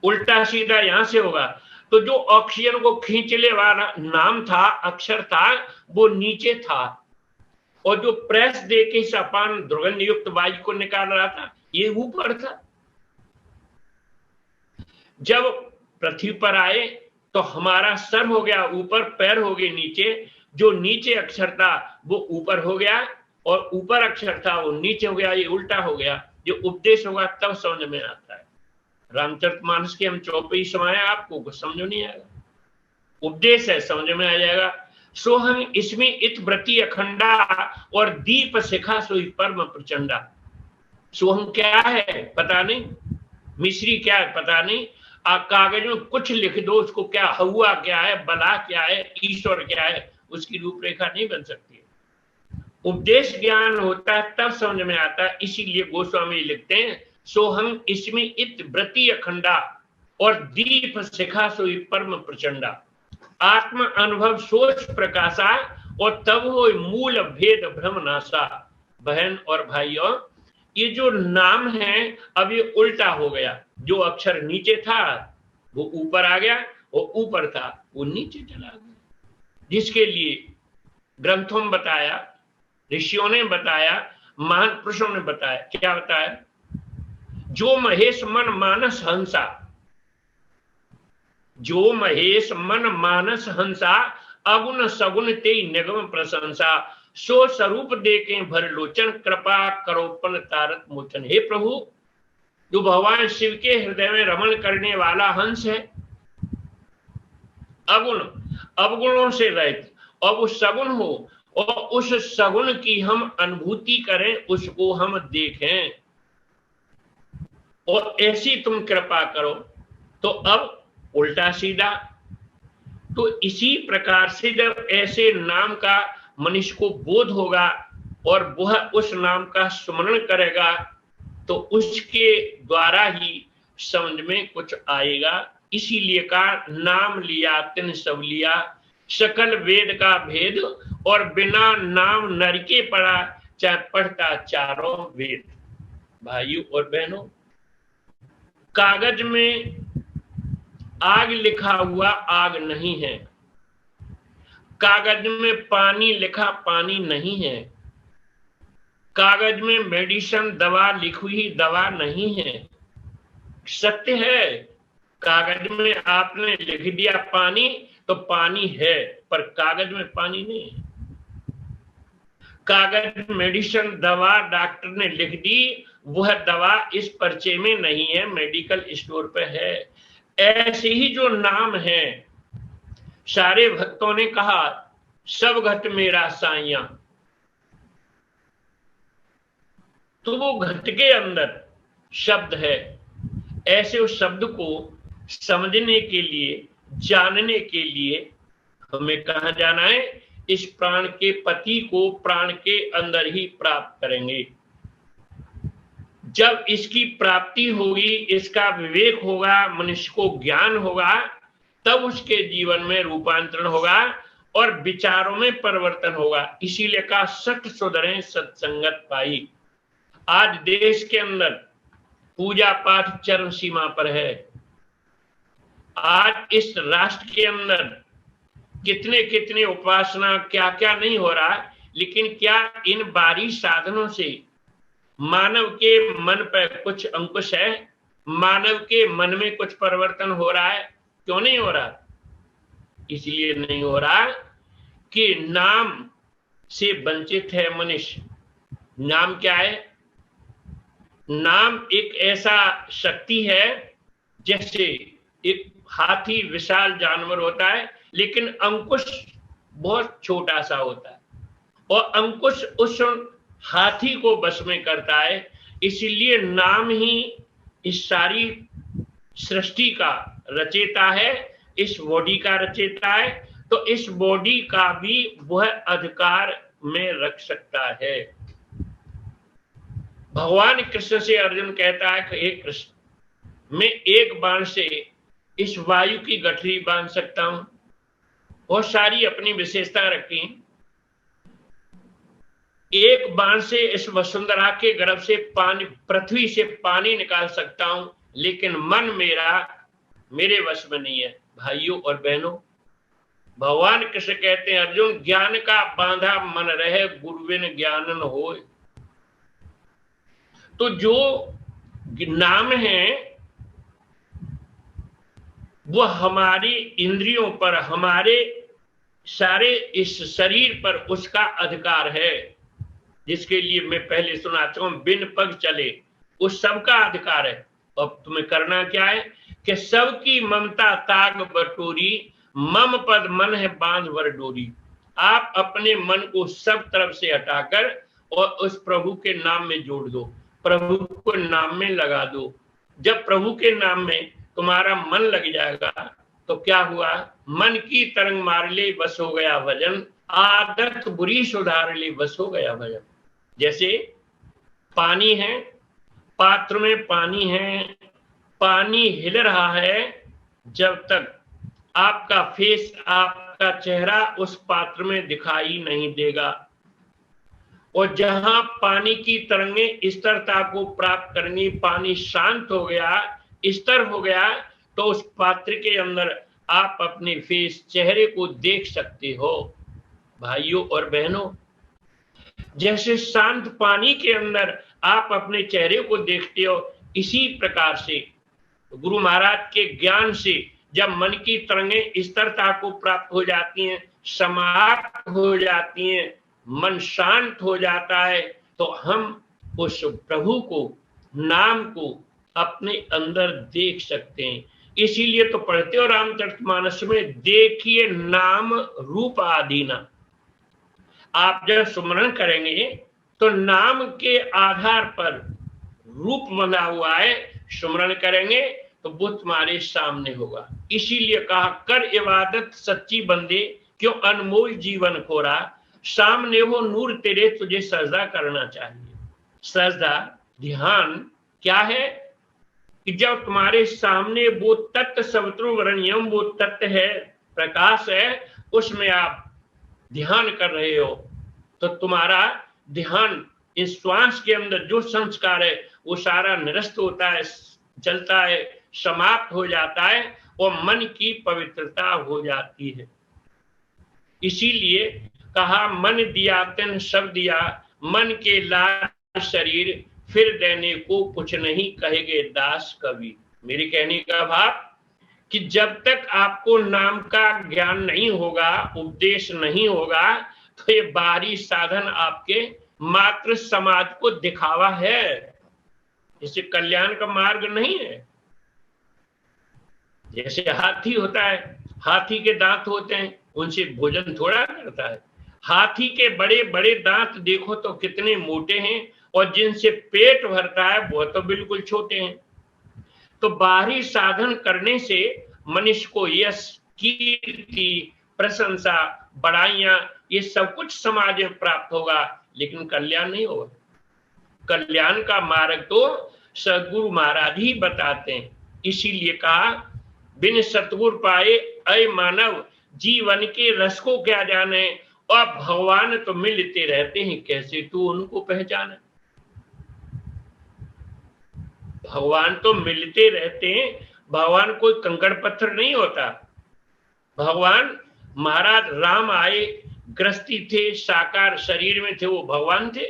उल्टा सीधा यहां से होगा। तो जो ऑक्सीजन को खींचने वाला नाम था, अक्षर था, वो नीचे था, और जो प्रेस दे के इस अपान दुर्गंध युक्त वायु को निकाल रहा था, ये ऊपर था। जब पृथ्वी पर आए तो हमारा सर हो गया ऊपर, पैर हो गए नीचे, जो नीचे अक्षर था वो ऊपर हो गया और ऊपर अक्षर था वो नीचे हो गया, ये उल्टा हो गया। जो उपदेश होगा तब समझ में आता है। रामचरितमानस के हम चौपाई समाये, आपको कुछ समझ नहीं आएगा, उपदेश है, समझ में आ जाएगा। सोहम इसमें इत व्रति अखंडा और दीप शिखा सोई परम प्रचंडा। सोहम क्या है पता नहीं, मिश्री क्या है पता नहीं, कागज में कुछ लिख दो, उसको क्या हुआ क्या है, बला क्या है, ईश्वर क्या है, उसकी रूपरेखा नहीं बन सकती। उपदेश ज्ञान होता है तब समझ में आता है। इसीलिए गोस्वामी लिखते हैं, सोहम इसमें इत व्रति अखंडा और दीप शिखा सोई परम प्रचंडा। आत्म अनुभव सोच प्रकाशा और तब हो मूल भेद भ्रम नाशा। बहन और भाइयों, ये जो नाम है अब ये उल्टा हो गया। जो अक्षर नीचे था वो ऊपर आ गया, और ऊपर था वो नीचे चला गया। जिसके लिए ग्रंथों में बताया, ऋषियों ने बताया, महान पुरुषों ने बताया, क्या बताया, जो महेश मन मानस हंसा, जो महेश मन मानस हंसा, अगुण सगुण ते निगम प्रशंसा, सो स्वरूप देके भर लोचन, कृपा करोपन तारक मोचन। हे प्रभु, जो भगवान शिव के हृदय में रमण करने वाला हंस है, अगुण अवगुणों से रहित, और वो सगुण हो, और उस सगुण की हम अनुभूति करें, उसको हम देखें, और ऐसी तुम कृपा करो। तो अब उल्टा सीधा। तो इसी प्रकार से जब ऐसे नाम का मनुष्य को बोध होगा और वह उस नाम का स्मरण करेगा, तो उसके द्वारा ही समझ में कुछ आएगा। इसीलिए का नाम लिया तिन सब लिया, सकल वेद का भेद, और बिना नाम नरके पड़ा, चाहे पढ़ता चारों वेद। भाइयों और बहनों, कागज में आग लिखा हुआ आग नहीं है, कागज में पानी लिखा पानी नहीं है, कागज में मेडिसिन दवा लिखी हुई दवा नहीं है। सत्य है, कागज में आपने लिख दिया पानी तो पानी है, पर कागज में पानी नहीं है। कागज मेडिसिन दवा डॉक्टर ने लिख दी, वह दवा इस पर्चे में नहीं है, मेडिकल स्टोर पे है। ऐसे ही जो नाम है, सारे भक्तों ने कहा सब घट मेरा साइया, तो वो घट के अंदर शब्द है। ऐसे उस शब्द को समझने के लिए, जानने के लिए हमें कहां जाना है? इस प्राण के पति को प्राण के अंदर ही प्राप्त करेंगे। जब इसकी प्राप्ति होगी, इसका विवेक होगा, मनुष्य को ज्ञान होगा, तब उसके जीवन में रूपांतरण होगा और विचारों में परिवर्तन होगा। इसीलिए कहा सठ सुधरे सत्संगत पाई। आज देश के अंदर पूजा पाठ चरम सीमा पर है। आज इस राष्ट्र के अंदर कितने कितने उपासना, क्या क्या नहीं हो रहा, लेकिन क्या इन बाहरी साधनों से मानव के मन पर कुछ अंकुश है? मानव के मन में कुछ परिवर्तन हो रहा है? क्यों नहीं हो रहा? इसलिए नहीं हो रहा कि नाम से वंचित है मनुष्य। नाम क्या है? नाम एक ऐसा शक्ति है, जैसे एक हाथी विशाल जानवर होता है, लेकिन अंकुश बहुत छोटा सा होता है, और अंकुश उस हाथी को वश में करता है। इसीलिए नाम ही इस सारी सृष्टि का रचयिता है, इस बॉडी का रचयिता है, तो इस बॉडी का भी वह अधिकार में रख सकता है। भगवान कृष्ण से अर्जुन कहता है कि हे कृष्ण, मैं एक बाण से इस वायु की गठरी बांध सकता हूं। बहुत सारी अपनी विशेषता रखी। एक बाण से इस वसुंधरा के गर्भ से पानी, पृथ्वी से पानी निकाल सकता हूं, लेकिन मन मेरा मेरे वश में नहीं है। भाइयों और बहनों, भगवान कृष्ण कहते हैं अर्जुन, ज्ञान का बांधा मन रहे, गुरुविन ज्ञान न होए। तो जो नाम है वो हमारी इंद्रियों पर, हमारे सारे इस शरीर पर उसका अधिकार है, जिसके लिए मैं पहले सुना चुका हूं, बिन पग चले, उस सबका अधिकार है। अब तुम्हें करना क्या है कि सबकी ममता ताग बटोरी, मम पद मन है बांध वर डोरी। आप अपने मन को सब तरफ से हटाकर और उस प्रभु के नाम में जोड़ दो, प्रभु को नाम में लगा दो। जब प्रभु के नाम में तुम्हारा मन लग जाएगा तो क्या हुआ? मन की तरंग मार ले बस हो गया भजन, आदत बुरी सुधार ले बस हो गया भजन। जैसे पानी है, पात्र में पानी है, पानी हिल रहा है, जब तक आपका फेस, आपका चेहरा उस पात्र में दिखाई नहीं देगा। और जहां पानी की तरंगें स्थिरता को प्राप्त करनी, पानी शांत हो गया, स्थिर हो गया, तो उस पात्र के अंदर आप अपने फेस, चेहरे को देख सकते हो। भाइयों और बहनों, जैसे शांत पानी के अंदर आप अपने चेहरे को देखते हो, इसी प्रकार से गुरु महाराज के ज्ञान से जब मन की तरंगें स्थिरता को प्राप्त हो जाती हैं, समाप्त हो जाती हैं, मन शांत हो जाता है, तो हम उस प्रभु को, नाम को अपने अंदर देख सकते हैं। इसीलिए तो पढ़ते हो रामचरितमानस में, देखिए नाम रूप आदीना। आप जब सुमरण करेंगे तो नाम के आधार पर रूप बना हुआ है, सुमरण करेंगे तो वो तुम्हारे सामने होगा। इसीलिए कहा कर इबादत सच्ची बंदे, क्यों अनमोल जीवन खोरा, सामने हो नूर तेरे तुझे सजदा करना चाहिए। सजदा, ध्यान क्या है कि जब तुम्हारे सामने वो तत्व सर्वतोवर्ण्यम, वो तत्व है, प्रकाश है, उसमें आप ध्यान कर रहे हो, तो तुम्हारा ध्यान इस श्वास के अंदर जो संस्कार है वो सारा निरस्त होता है, चलता है, समाप्त हो जाता है, और मन की पवित्रता हो जाती है। इसीलिए कहा मन दिया तेन सब दिया, मन के लाल शरीर फिर देने को कुछ नहीं कहेगे दास कवि। मेरे कहने का भाव कि जब तक आपको नाम का ज्ञान नहीं होगा, उपदेश नहीं होगा, तो ये बाहरी साधन आपके मात्र समाज को दिखावा है, इसे कल्याण का मार्ग नहीं है। जैसे हाथी होता है, हाथी के दांत होते हैं, उनसे भोजन थोड़ा करता है। हाथी के बड़े बड़े दांत देखो तो कितने मोटे हैं, और जिनसे पेट भरता है वो तो बिल्कुल छोटे हैं। तो बाहरी साधन करने से मनुष्य को यश, कीर्ति, प्रशंसा, बड़ाइयां, ये सब कुछ समाज में प्राप्त होगा, लेकिन कल्याण नहीं होगा। कल्याण का मार्ग तो सदगुरु महाराज ही बताते हैं। इसीलिए कहा, बिन सतगुरु पाए अय मानव, जीवन के रस को क्या जाने, और भगवान तो मिलते रहते हैं, कैसे तू उनको पहचाने। भगवान तो मिलते रहते हैं, भगवान कोई कंकड़ पत्थर नहीं होता। भगवान महाराज राम आए, गृहस्थी थे, साकार शरीर में थे, वो भगवान थे।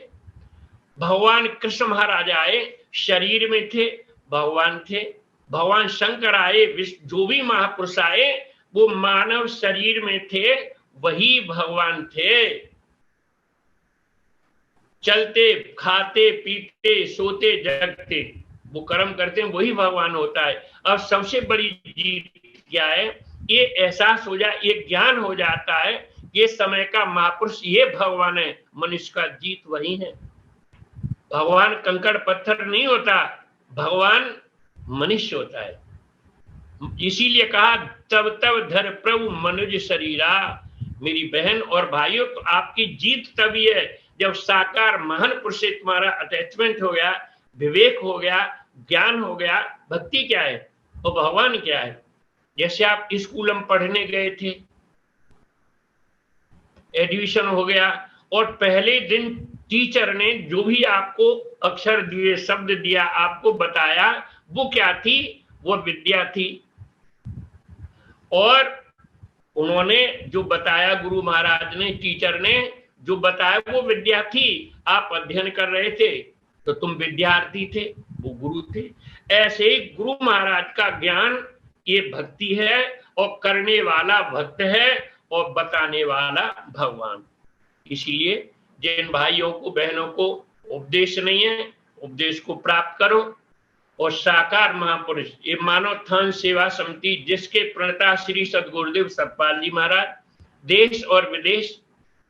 भगवान कृष्ण महाराज आए, शरीर में थे, भगवान थे। भगवान शंकर आए, जो भी महापुरुष आए वो मानव शरीर में थे, वही भगवान थे। चलते, खाते, पीते, सोते, जगते, वो कर्म करते हैं, वही भगवान होता है। अब सबसे बड़ी जीत क्या है, ये एहसास हो जाए, ये ज्ञान हो जाता है, ये समय का महापुरुष ये भगवान है, मनुष्य का जीत वही है। भगवान कंकड़ पत्थर नहीं होता, भगवान मनुष्य होता है। इसीलिए कहा, तब तब धर प्रभु मनुज शरीरा। मेरी बहन और भाइयों, तो आपकी जीत तभी है जब साकार महान पुरुष से तुम्हारा अटैचमेंट हो गया, विवेक हो गया, ज्ञान हो गया। भक्ति क्या है और भगवान क्या है। जैसे आप स्कूल में पढ़ने गए थे, एडमिशन हो गया, और पहले दिन टीचर ने जो भी आपको अक्षर दिए, शब्द दिया, आपको बताया, वो क्या थी, वो विद्या थी। और उन्होंने जो बताया, गुरु महाराज ने, टीचर ने जो बताया, वो विद्या थी। आप अध्ययन कर रहे थे तो तुम विद्यार्थी थे, वो गुरु थे। ऐसे ही गुरु महाराज का ज्ञान ये भक्ति है, और करने वाला भक्त है, और बताने वाला भगवान। इसीलिए जिन भाइयों को, बहनों को उपदेश नहीं है, उपदेश को प्राप्त करो। और साकार महापुरुष, ये मानव थान सेवा समिति, जिसके प्रणेता श्री सदगुरुदेव सतपाल जी महाराज, देश और विदेश,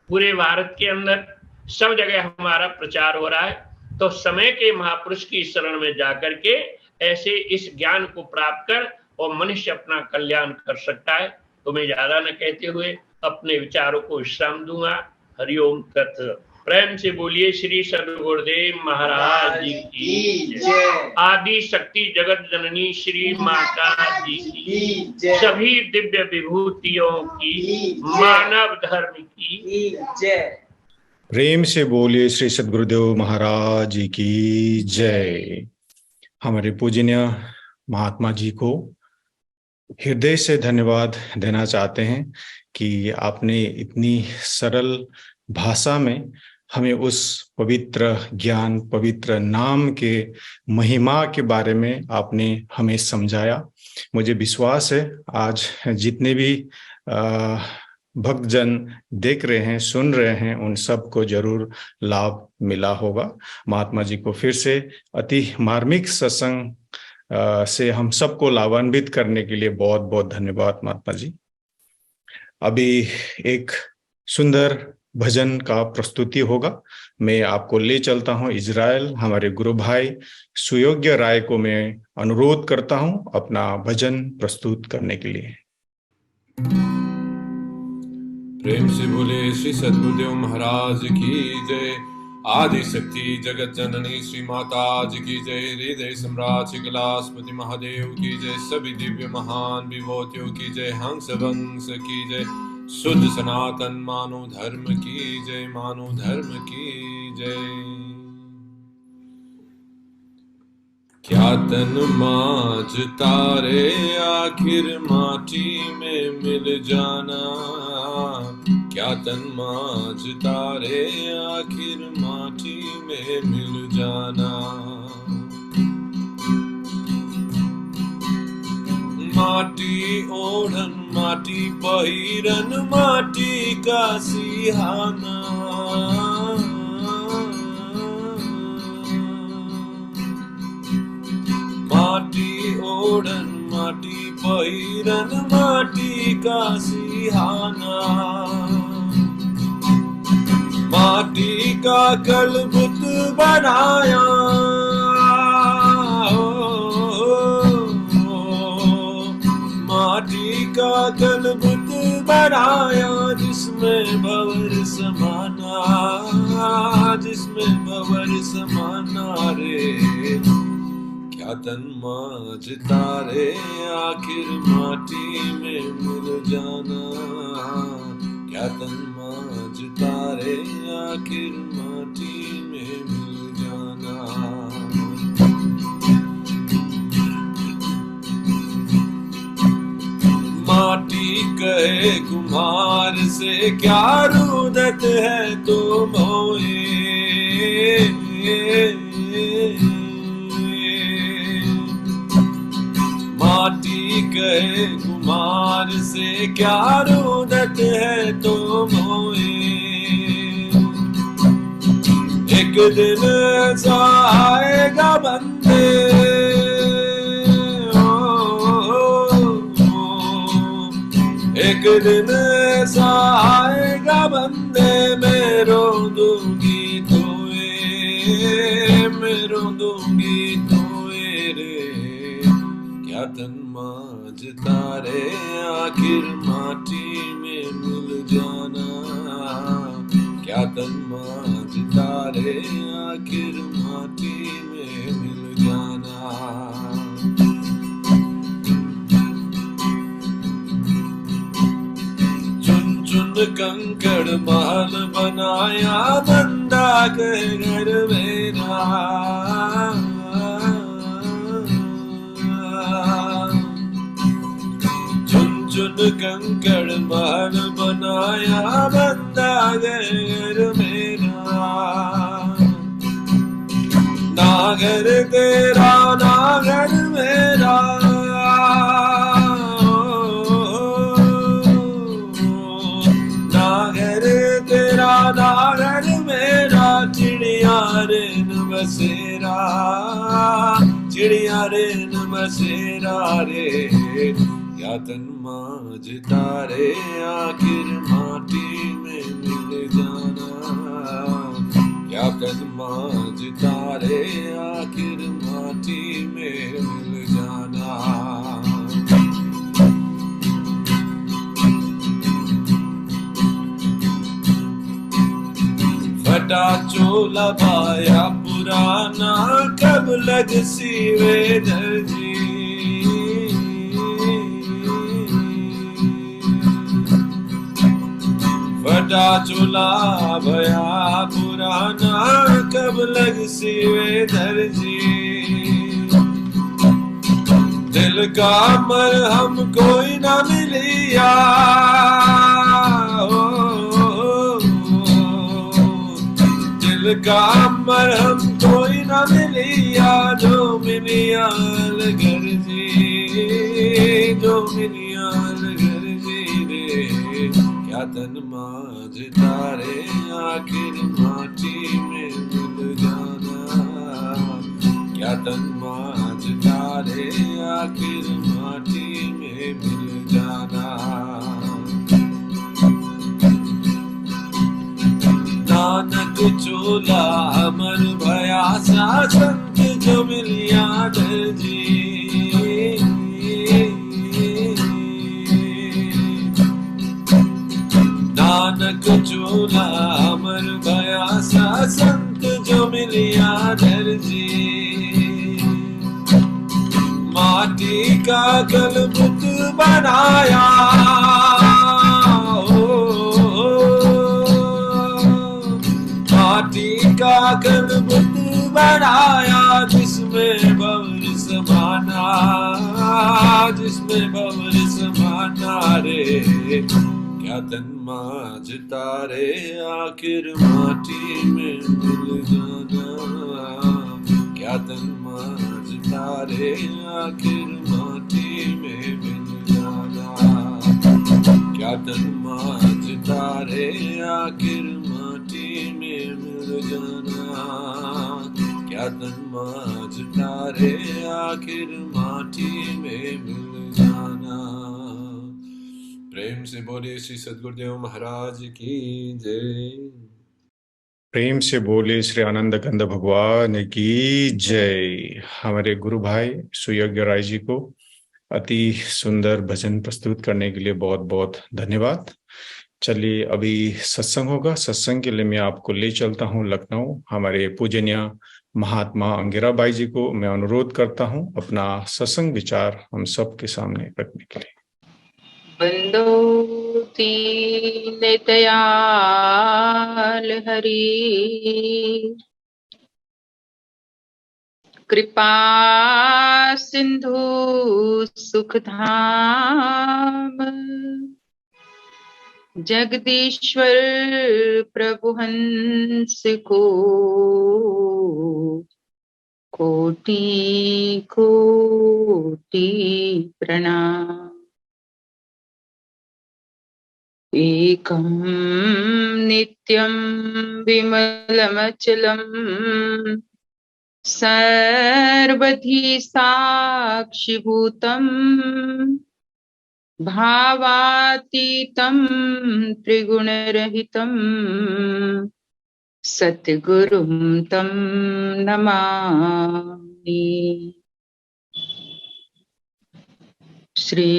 पूरे भारत के अंदर सब जगह हमारा प्रचार हो रहा है। तो समय के महापुरुष की शरण में जाकर के ऐसे इस ज्ञान को प्राप्त कर, और मनुष्य अपना कल्याण कर सकता है। तो मैं ज्यादा न कहते हुए अपने विचारों को विश्राम दूंगा। हरिओम तत्। प्रेम से बोलिए श्री सदगुरुदेव महाराज जी की जय। आदि शक्ति जगत जननी श्री माता जी की जय। सभी दिव्य विभूतियों की, मानव धर्म की जय। प्रेम से बोलिए श्री सदगुरुदेव महाराज जी की जय। हमारे पूजनीय महात्मा जी को हृदय से धन्यवाद देना चाहते हैं कि आपने इतनी सरल भाषा में हमें उस पवित्र ज्ञान, पवित्र नाम के महिमा के बारे में आपने हमें समझाया। मुझे विश्वास है आज जितने भी भक्तजन देख रहे हैं, सुन रहे हैं, उन सबको जरूर लाभ मिला होगा। महात्मा जी को फिर से अति मार्मिक सत्संग से हम सबको लाभान्वित करने के लिए बहुत बहुत धन्यवाद महात्मा जी। अभी एक सुंदर भजन का प्रस्तुति होगा। मैं आपको ले चलता हूं इजराइल। हमारे गुरु भाई सुयोग्य राय को मैं अनुरोध करता हूं अपना भजन प्रस्तुत करने के लिए। प्रेम से बोले श्री सदगुरुदेव महाराज की जय। आदि शक्ति जगत जननी श्री माता जी की जय। हृदय सम्राट श्री कैलाशपति महादेव की जय। सभी दिव्य महान विभूतियों की जय। हंस वंश की जय। शुद्ध सनातन मानव धर्म की जय। मानव धर्म की जय। क्या तन माज तारे आखिर माटी में मिल जाना। क्या तन माज तारे आखिर माटी में मिल जाना। माटी ओढ़न माटी पहिरन माटी का सिहाना। माटी ओढ़न माटी वही रन माटी का सिहाना, माटी का कलबुत बनाया, माटी का कलबुत बनाया, जिसमें भंवर समाना, जिसमें भंवर समाना रे। क्या तन मांझता रे आखिर माटी में मिल जाना, क्या तन मांझता रे आखिर माटी में मिल जाना। माटी कहे कुम्हार से क्या रुदत है तो मोए, माटी कहे कुम्हार से क्या रुदत है तो मोए। एक दिन ऐसा आएगा बंदे, एक दिन ऐसा आएगा बंदे, मैं रो दूंगी तोए, मैं रो दूंगी तोए रे। क्या तन मांझता रे आखिर माटी में मिल जाना, क्या तन मांझता रे आखिर माटी में मिल जाना। चुन कंकड़ महल बनाया, बंदा कहे घर मेरा, चुन चुन कंकड़ महल बनाया, बंदा कहे घर मेरा। ना घर तेरा ना घर मेरा, नागर मेरा, चिड़िया रेन बसेरा, चिड़िया रेन बसेरा रे। क्या तन मांझता रे आखिर माटी में मिल जाना, क्या तन मांझता रे आखिर माटी में मिल जाना। फटा चोला पाया पुराना, कब लग सीवे दर्जी। फटा चोला भया पुराना, कब लग सीवे दर्जी। दिल का मरहम कोई ना मिलिया, दिल का मरहम कोई ना मिलिया, जो मिलियाल घर जी, जो मिलियाल घर जी रे। क्या तन मांझता रे आखिर माटी में मिल जाना, क्या तन मांझता रे आखिर माटी में मिल जाना। नानक चोला अमर भया सा, संत जो मिलिया दर्जी। नानक चोला अमर भया सा, संत जो मिलिया दर्जी। माटी का कलबुत बनाया, माटी का कलबुत बनाया, जिसमें भंवर समाना, जिसमें भंवर समाना रे। क्या तन मांझता रे आखिर माटी में मिल जाना, क्या तन मांझता रे आखिर माटी में मिल जाना। क्या तन मांझता रे आखिर माटी में मिल जाना, क्या तन माज तारे आखिर माटी में मिल जाना। प्रेम से बोले श्री सद्गुरुदेव महाराज की जय। प्रेम से बोले श्री आनंद कंद भगवान की जय। हमारे गुरु भाई सुयज्ञ राय जी को अति सुंदर भजन प्रस्तुत करने के लिए बहुत बहुत धन्यवाद। चलिए अभी सत्संग होगा। सत्संग के लिए मैं आपको ले चलता हूँ लखनऊ। हमारे पूजनीय महात्मा अंगिरा बाई जी को मैं अनुरोध करता हूँ अपना सत्संग विचार हम सबके सामने रखने के लिए। बंदो दीन दयाल हरि, कृपा सिंधु सुख धाम, जगदीश्वर प्रभु हंस को कोटि कोटि प्रणाम। एकं नित्यं विमलमचलं सर्वधी साक्षिभूतं, भावातीतं त्रिगुणरहितं सद्गुरुं तं नमामि। श्री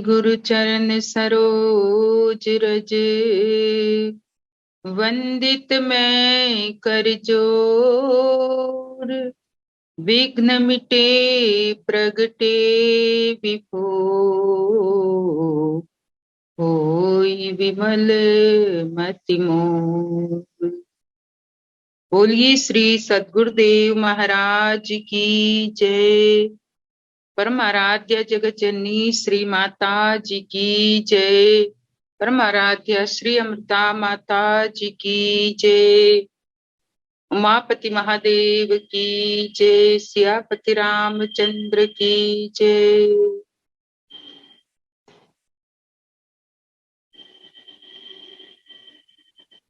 गुरु चरण सरोज रज, वंदित मैं कर जोर, विघ्न मिटे प्रगटे विभो, होई विमल मति मोर। बोलिए श्री सद्गुरुदेव महाराज की जय। परमाराध्य जगत जननी श्री माता जी की जय। परमाराध्य श्री अमृता माता जी की जय। उमापति महादेव की जय। सियापति रामचंद्र की जय।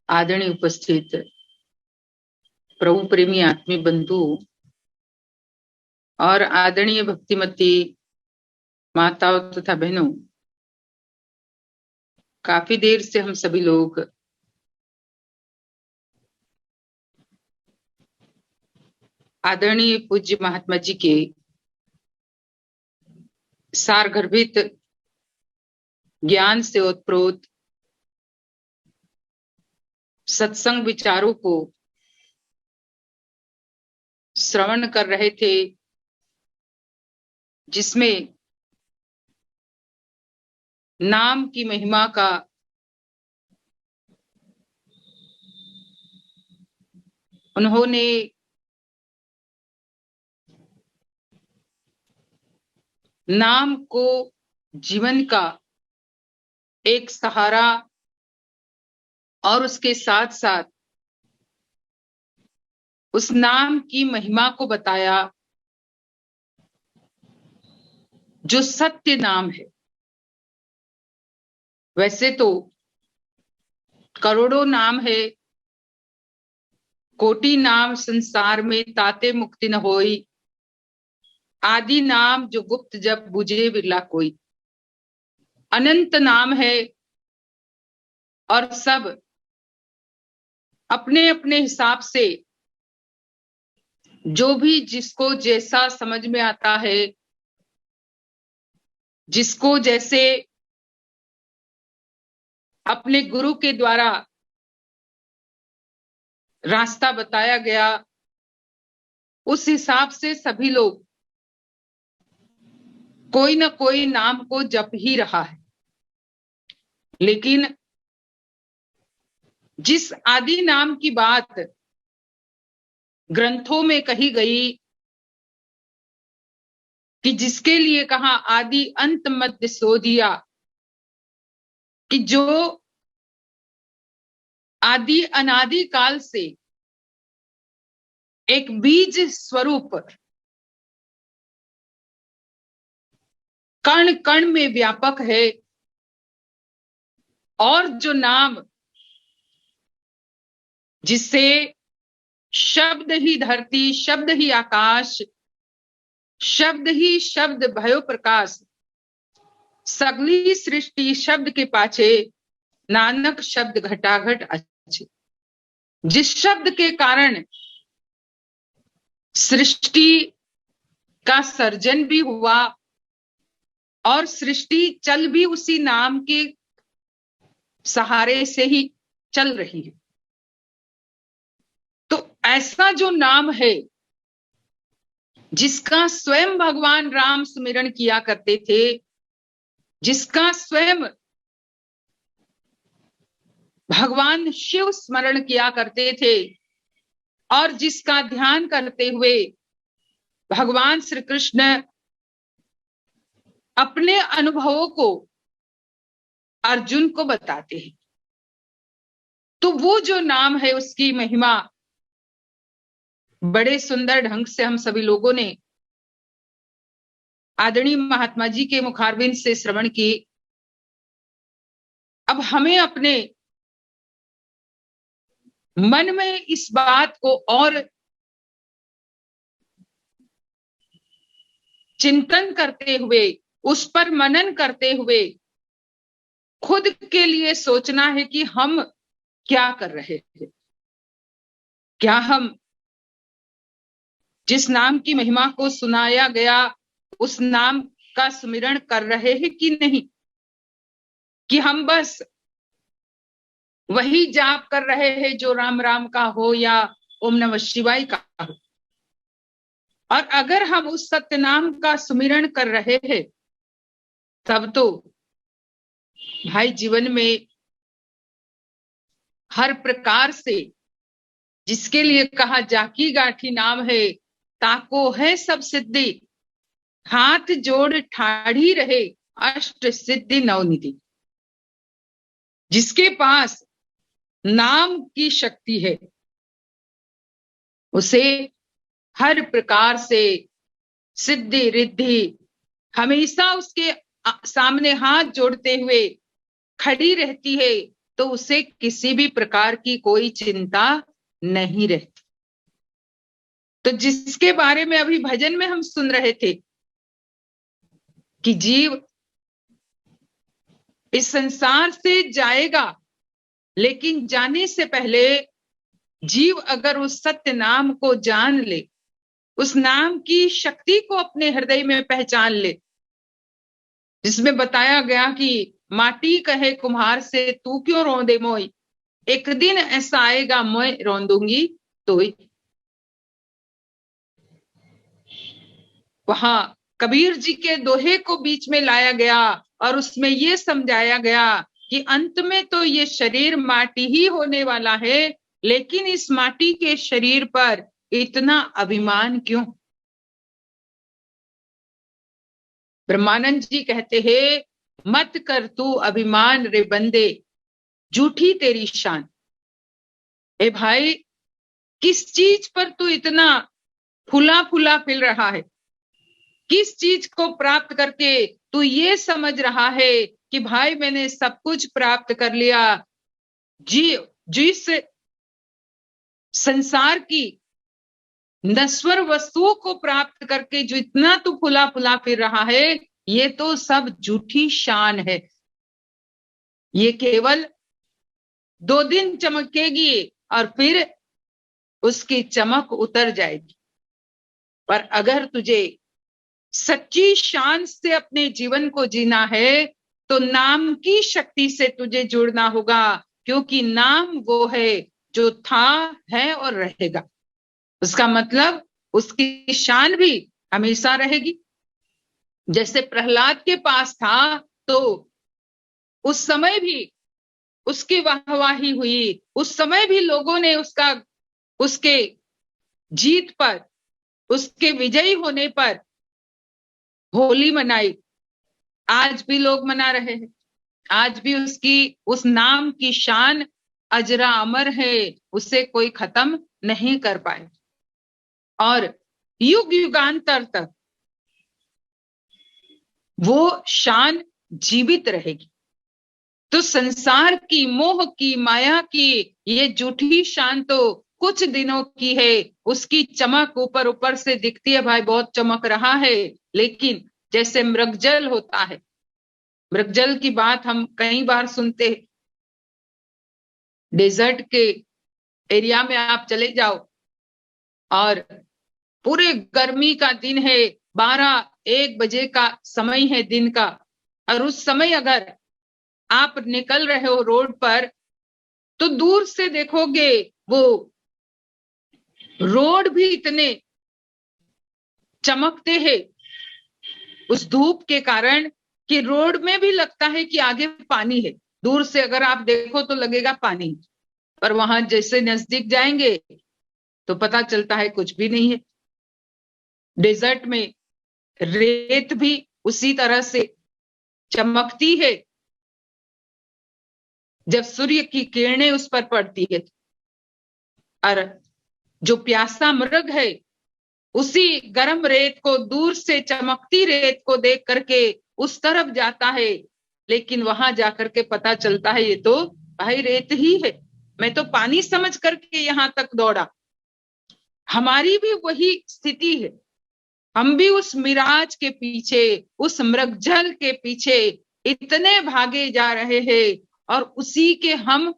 आदरणीय उपस्थित प्रभु प्रेमी आत्मी बंधु और आदरणीय भक्तिमती माताओं तथा बहनों, काफी देर से हम सभी लोग आदरणीय पूज्य महात्मा जी के सारगर्भित ज्ञान से ओतप्रोत सत्संग विचारों को श्रवण कर रहे थे, जिसमें नाम की महिमा का उन्होंने नाम को जीवन का एक सहारा और उसके साथ साथ उस नाम की महिमा को बताया जो सत्य नाम है। वैसे तो करोड़ों नाम है, कोटि नाम संसार में ताते मुक्ति न होई, आदि नाम जो गुप्त जब बुझे बिरला कोई। अनंत नाम है और सब अपने अपने हिसाब से जो भी जिसको जैसा समझ में आता है, जिसको जैसे अपने गुरु के द्वारा रास्ता बताया गया, उस हिसाब से सभी लोग कोई ना कोई नाम को जप ही रहा है। लेकिन जिस आदि नाम की बात ग्रंथों में कही गई कि जिसके लिए कहा आदि अंत मध्य सोधिया, कि जो आदि अनादि काल से एक बीज स्वरूप कण कण में व्यापक है, और जो नाम जिससे शब्द ही धरती, शब्द ही आकाश, शब्द ही शब्द भयो प्रकाश, सगली सृष्टि शब्द के पाछे, नानक शब्द घटाघट अच्छे। जिस शब्द के कारण सृष्टि का सर्जन भी हुआ और सृष्टि चल भी उसी नाम के सहारे से ही चल रही है। तो ऐसा जो नाम है जिसका स्वयं भगवान राम सुमिरन किया करते थे, जिसका स्वयं भगवान शिव स्मरण किया करते थे और जिसका ध्यान करते हुए भगवान श्री कृष्ण अपने अनुभवों को अर्जुन को बताते हैं, तो वो जो नाम है उसकी महिमा बड़े सुंदर ढंग से हम सभी लोगों ने आदरणीय महात्मा जी के मुखारबिंद से श्रवण की। अब हमें अपने मन में इस बात को और चिंतन करते हुए, उस पर मनन करते हुए खुद के लिए सोचना है कि हम क्या कर रहे हैं। क्या हम जिस नाम की महिमा को सुनाया गया उस नाम का सुमिरन कर रहे हैं कि नहीं, कि हम बस वही जाप कर रहे हैं जो राम राम का हो या ओम नमः शिवाय का हो। और अगर हम उस सत्य नाम का सुमिरन कर रहे हैं तब तो भाई जीवन में हर प्रकार से, जिसके लिए कहा जाकी गाठी नाम है ताको है सब सिद्धि, हाथ जोड़ ठाड़ी रहे अष्ट सिद्धि नवनिधि। जिसके पास नाम की शक्ति है उसे हर प्रकार से सिद्धि रिद्धि हमेशा उसके सामने हाथ जोड़ते हुए खड़ी रहती है, तो उसे किसी भी प्रकार की कोई चिंता नहीं रहती। तो जिसके बारे में अभी भजन में हम सुन रहे थे कि जीव इस संसार से जाएगा, लेकिन जाने से पहले जीव अगर उस सत्य नाम को जान ले, उस नाम की शक्ति को अपने हृदय में पहचान ले, जिसमें बताया गया कि माटी कहे कुम्हार से तू क्यों रोंदे मोई, एक दिन ऐसा आएगा मैं रोंदूंगी तोई। वहां कबीर जी के दोहे को बीच में लाया गया और उसमें ये समझाया गया कि अंत में तो ये शरीर माटी ही होने वाला है, लेकिन इस माटी के शरीर पर इतना अभिमान क्यों। ब्रह्मानंद जी कहते हैं मत कर तू अभिमान रे बंदे, झूठी तेरी शान। ए भाई, किस चीज पर तू इतना फूला फूला फिर रहा है, किस चीज को प्राप्त करके तू ये समझ रहा है कि भाई मैंने सब कुछ प्राप्त कर लिया। जिस संसार की नश्वर वस्तुओं को प्राप्त करके जो इतना तू फुला फुला फिर रहा है, ये तो सब झूठी शान है। ये केवल 2 दिन चमकेगी और फिर उसकी चमक उतर जाएगी। पर अगर तुझे सच्ची शान से अपने जीवन को जीना है तो नाम की शक्ति से तुझे जुड़ना होगा, क्योंकि नाम वो है जो था, है और रहेगा। उसका मतलब उसकी शान भी हमेशा रहेगी। जैसे प्रहलाद के पास था तो उस समय भी उसकी वाहवाही हुई, उस समय भी लोगों ने उसके जीत पर, उसके विजयी होने पर होली मनाई। आज भी लोग मना रहे हैं, आज भी उस नाम की शान अजरा अमर है, उसे कोई खत्म नहीं कर पाए और युग युगांतर तक वो शान जीवित रहेगी। तो संसार की, मोह की, माया की ये झूठी शान तो कुछ दिनों की है, उसकी चमक ऊपर ऊपर से दिखती है, भाई बहुत चमक रहा है, लेकिन जैसे मृगजल होता है, मृगजल की बात हम कई बार सुनते हैं। डेजर्ट के एरिया में आप चले जाओ और पूरे गर्मी का दिन है, 12-1 बजे का समय है दिन का, और उस समय अगर आप निकल रहे हो रोड पर तो दूर से देखोगे वो रोड भी इतने चमकते हैं उस धूप के कारण कि रोड में भी लगता है कि आगे पानी है। दूर से अगर आप देखो तो लगेगा पानी, पर वहां जैसे नजदीक जाएंगे तो पता चलता है कुछ भी नहीं है। डेजर्ट में रेत भी उसी तरह से चमकती है जब सूर्य की किरणें उस पर पड़ती है, और जो प्यासा मृग है उसी गर्म रेत को, दूर से चमकती रेत को देख करके उस तरफ जाता है, लेकिन वहां जाकर के पता चलता है ये तो भाई रेत ही है, मैं तो पानी समझ करके यहां तक दौड़ा। हमारी भी वही स्थिति है, हम भी उस मिराज के पीछे, उस मृगजल के पीछे इतने भागे जा रहे हैं और उसी के हम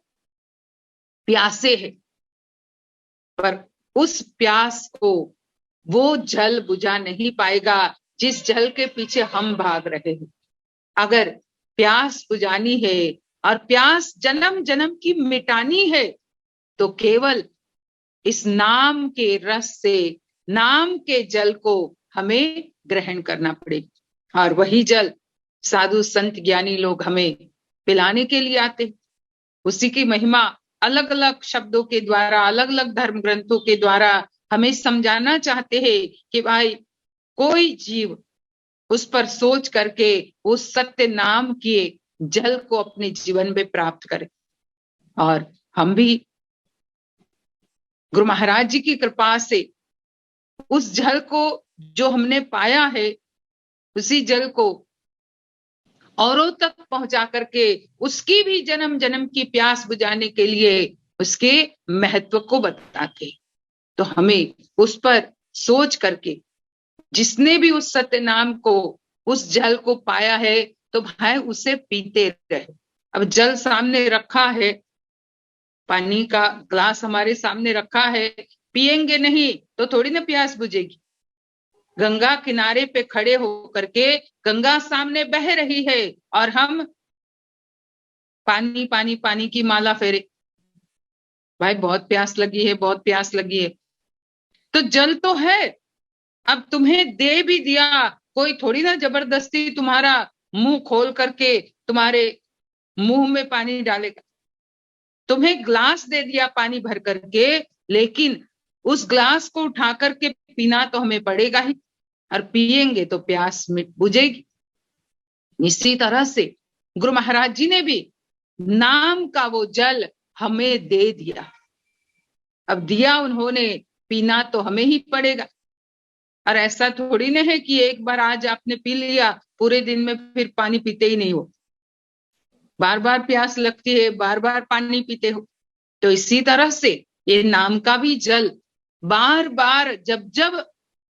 प्यासे हैं, पर उस प्यास को वो जल बुझा नहीं पाएगा जिस जल के पीछे हम भाग रहे हैं। अगर प्यास बुझानी है और प्यास जन्म जन्म की मिटानी है तो केवल इस नाम के रस से, नाम के जल को हमें ग्रहण करना पड़ेगा, और वही जल साधु संत ज्ञानी लोग हमें पिलाने के लिए आते। उसी की महिमा अलग अलग शब्दों के द्वारा, अलग अलग धर्म ग्रंथों के द्वारा हमें समझाना चाहते हैं कि भाई कोई जीव उस पर सोच करके उस सत्य नाम के जल को अपने जीवन में प्राप्त करे। और हम भी गुरु महाराज जी की कृपा से उस जल को जो हमने पाया है, उसी जल को औरों तक पहुंचा करके उसकी भी जन्म जन्म की प्यास बुझाने के लिए उसके महत्व को बताते। तो हमें उस पर सोच करके, जिसने भी उस सत्य नाम को, उस जल को पाया है, तो भाई उसे पीते रहे। अब जल सामने रखा है, पानी का ग्लास हमारे सामने रखा है, पिएंगे नहीं तो थोड़ी ना प्यास बुझेगी। गंगा किनारे पे खड़े होकर के, गंगा सामने बह रही है और हम पानी पानी पानी की माला फेरे, भाई बहुत प्यास लगी है, बहुत प्यास लगी है। तो जल तो है, अब तुम्हें दे भी दिया, कोई थोड़ी ना जबरदस्ती तुम्हारा मुंह खोल करके तुम्हारे मुंह में पानी डालेगा। तुम्हें ग्लास दे दिया पानी भर करके, लेकिन उस ग्लास को उठा करके पीना तो हमें पड़ेगा ही, और पिएंगे तो प्यास मिट बुझेगी। इसी तरह से गुरु महाराज जी ने भी नाम का वो जल हमें दे दिया। अब दिया उन्होंने, पीना तो हमें ही पड़ेगा। और ऐसा थोड़ी ना है कि एक बार आज आपने पी लिया, पूरे दिन में फिर पानी पीते ही नहीं हो, बार बार प्यास लगती है, बार बार पानी पीते हो। तो इसी तरह से ये नाम का भी जल बार बार, जब जब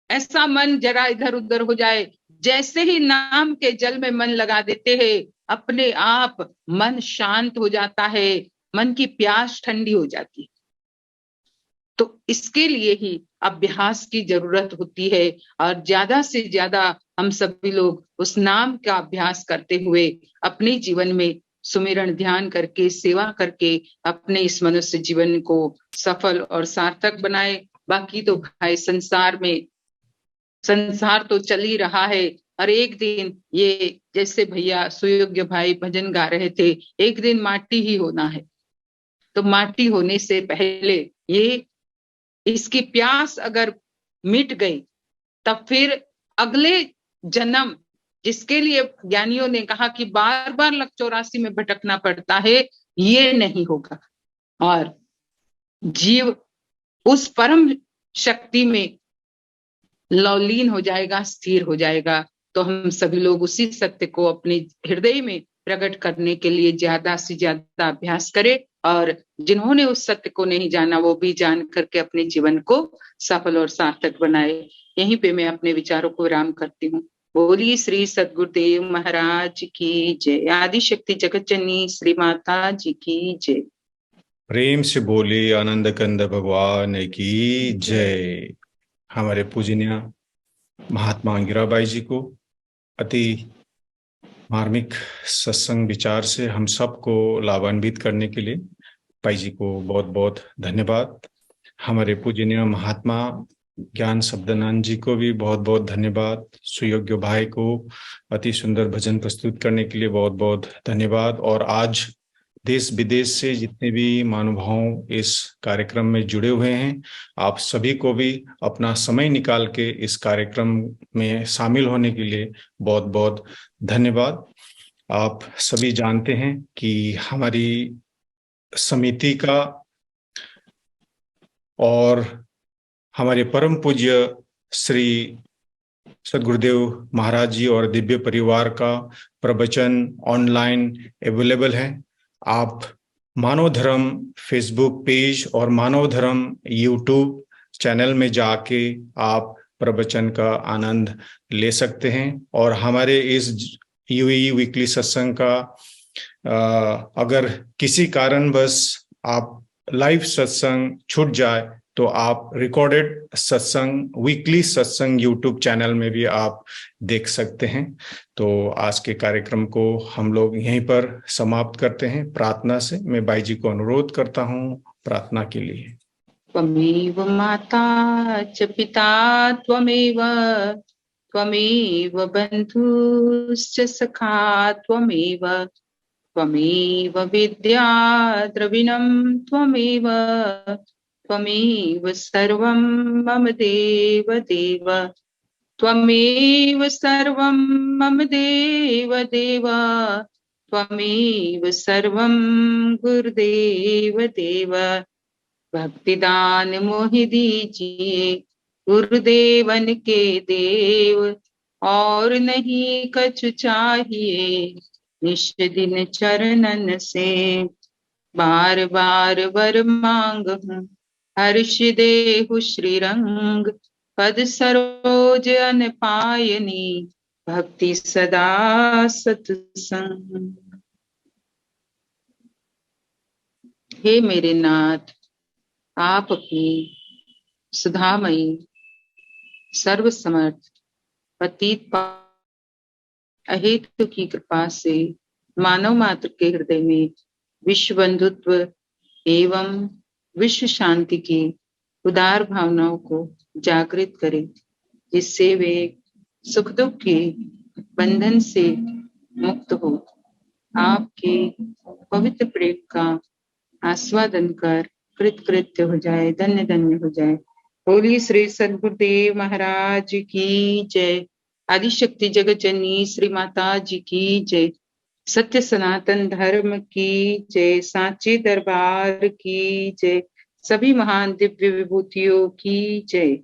ऐसा मन जरा इधर उधर हो जाए, जैसे ही नाम के जल में मन लगा देते हैं, अपने आप मन शांत हो जाता है, मन की प्यास ठंडी हो जाती है। तो इसके लिए ही अभ्यास की जरूरत होती है, और ज्यादा से ज्यादा हम सभी लोग उस नाम का अभ्यास करते हुए अपने जीवन में सुमिरन ध्यान करके, सेवा करके अपने इस मनुष्य जीवन को सफल और सार्थक बनाए। बाकी तो भाई संसार तो चल ही रहा है, और एक दिन ये, जैसे भैया सुयोग्य भाई भजन गा रहे थे, एक दिन माटी ही होना है। तो माटी होने से पहले ये, इसकी प्यास अगर मिट गई, तब फिर अगले जन्म, जिसके लिए ज्ञानियों ने कहा कि बार बार लक 84 में भटकना पड़ता है, ये नहीं होगा, और जीव उस परम शक्ति में लौलीन हो जाएगा, स्थिर हो जाएगा। तो हम सभी लोग उसी सत्य को अपने हृदय में प्रकट करने के लिए ज्यादा से ज्यादा अभ्यास करे, और जिन्होंने उस सत्य को नहीं जाना वो भी जान करके अपने जीवन को सफल और सार्थक बनाए। यहीं पे मैं अपने विचारों को विराम करती हूँ। बोलिए श्री सद्गुरुदेव महाराज की जय। आदि शक्ति जगत जननी श्री माता जी की जय। प्रेम से बोले आनंद कंद भगवान की जय। हमारे पूजनीय महात्मा अंगिराबाई जी को अति मार्मिक सत्संग विचार से हम सबको लाभान्वित करने के लिए भाई जी को बहुत बहुत धन्यवाद। हमारे पूजनीय महात्मा ज्ञान शब्दानंद जी को भी बहुत बहुत धन्यवाद। सुयोग्य भाई को अति सुंदर भजन प्रस्तुत करने के लिए बहुत बहुत धन्यवाद। और आज देश विदेश से जितने भी महानुभाव इस कार्यक्रम में जुड़े हुए हैं, आप सभी को भी अपना समय निकाल के इस कार्यक्रम में शामिल होने के लिए बहुत बहुत धन्यवाद। आप सभी जानते हैं कि हमारी समिति का और हमारे परम पूज्य श्री सद्गुरुदेव महाराज जी और दिव्य परिवार का प्रवचन ऑनलाइन अवेलेबल है। आप मानव धर्म फेसबुक पेज और मानव धर्म यूट्यूब चैनल में जाके आप प्रवचन का आनंद ले सकते हैं। और हमारे इस यूएई वीकली सत्संग का अगर किसी कारणवश आप लाइव सत्संग छूट जाए तो आप रिकॉर्डेड सत्संग वीकली सत्संग यूट्यूब चैनल में भी आप देख सकते हैं। तो आज के कार्यक्रम को हम लोग यहीं पर समाप्त करते हैं प्रार्थना से। मैं भाई जी को अनुरोध करता हूँ प्रार्थना के लिए। त्वमेव माता च पिता त्वमेव, त्वमेव बन्धुश्च सखा त्वमेव, त्वमेव विद्या द्रविणं त्वमेव, त्वमेव सर्वं मम देव देव, त्वमेव सर्वं मम देव देव, त्वमेव सर्वं गुरुदेव देव। भक्तिदान मोहि दीजिए गुरुदेवन के देव, और नहीं कछु चाहिए निश दिन चरणन से। बार बार वर मांगहूँ हर्ष देहु श्री रंग, पद सरोज अन पायनी भक्ति सदा सत्संग। हे मेरे नाथ, आप अपनी सुधामयी सर्वसमर्थ पतित अहेतु की कृपा से मानव मात्र के हृदय में विश्व बंधुत्व एवं विश्व शांति की उदार भावनाओं को जागृत करें, जिससे वे सुख दुख के बंधन से मुक्त हो आपके पवित्र प्रेम का आस्वादन कर कृतकृत्य हो जाए, धन्य धन्य हो जाए। बोलिए श्री सद्गुरुदेव महाराज की जय। आदिशक्ति जगत जननी श्री माता जी की जय। सत्य सनातन धर्म की जय। सांचे दरबार की जय। सभी महान दिव्य विभूतियों की जय।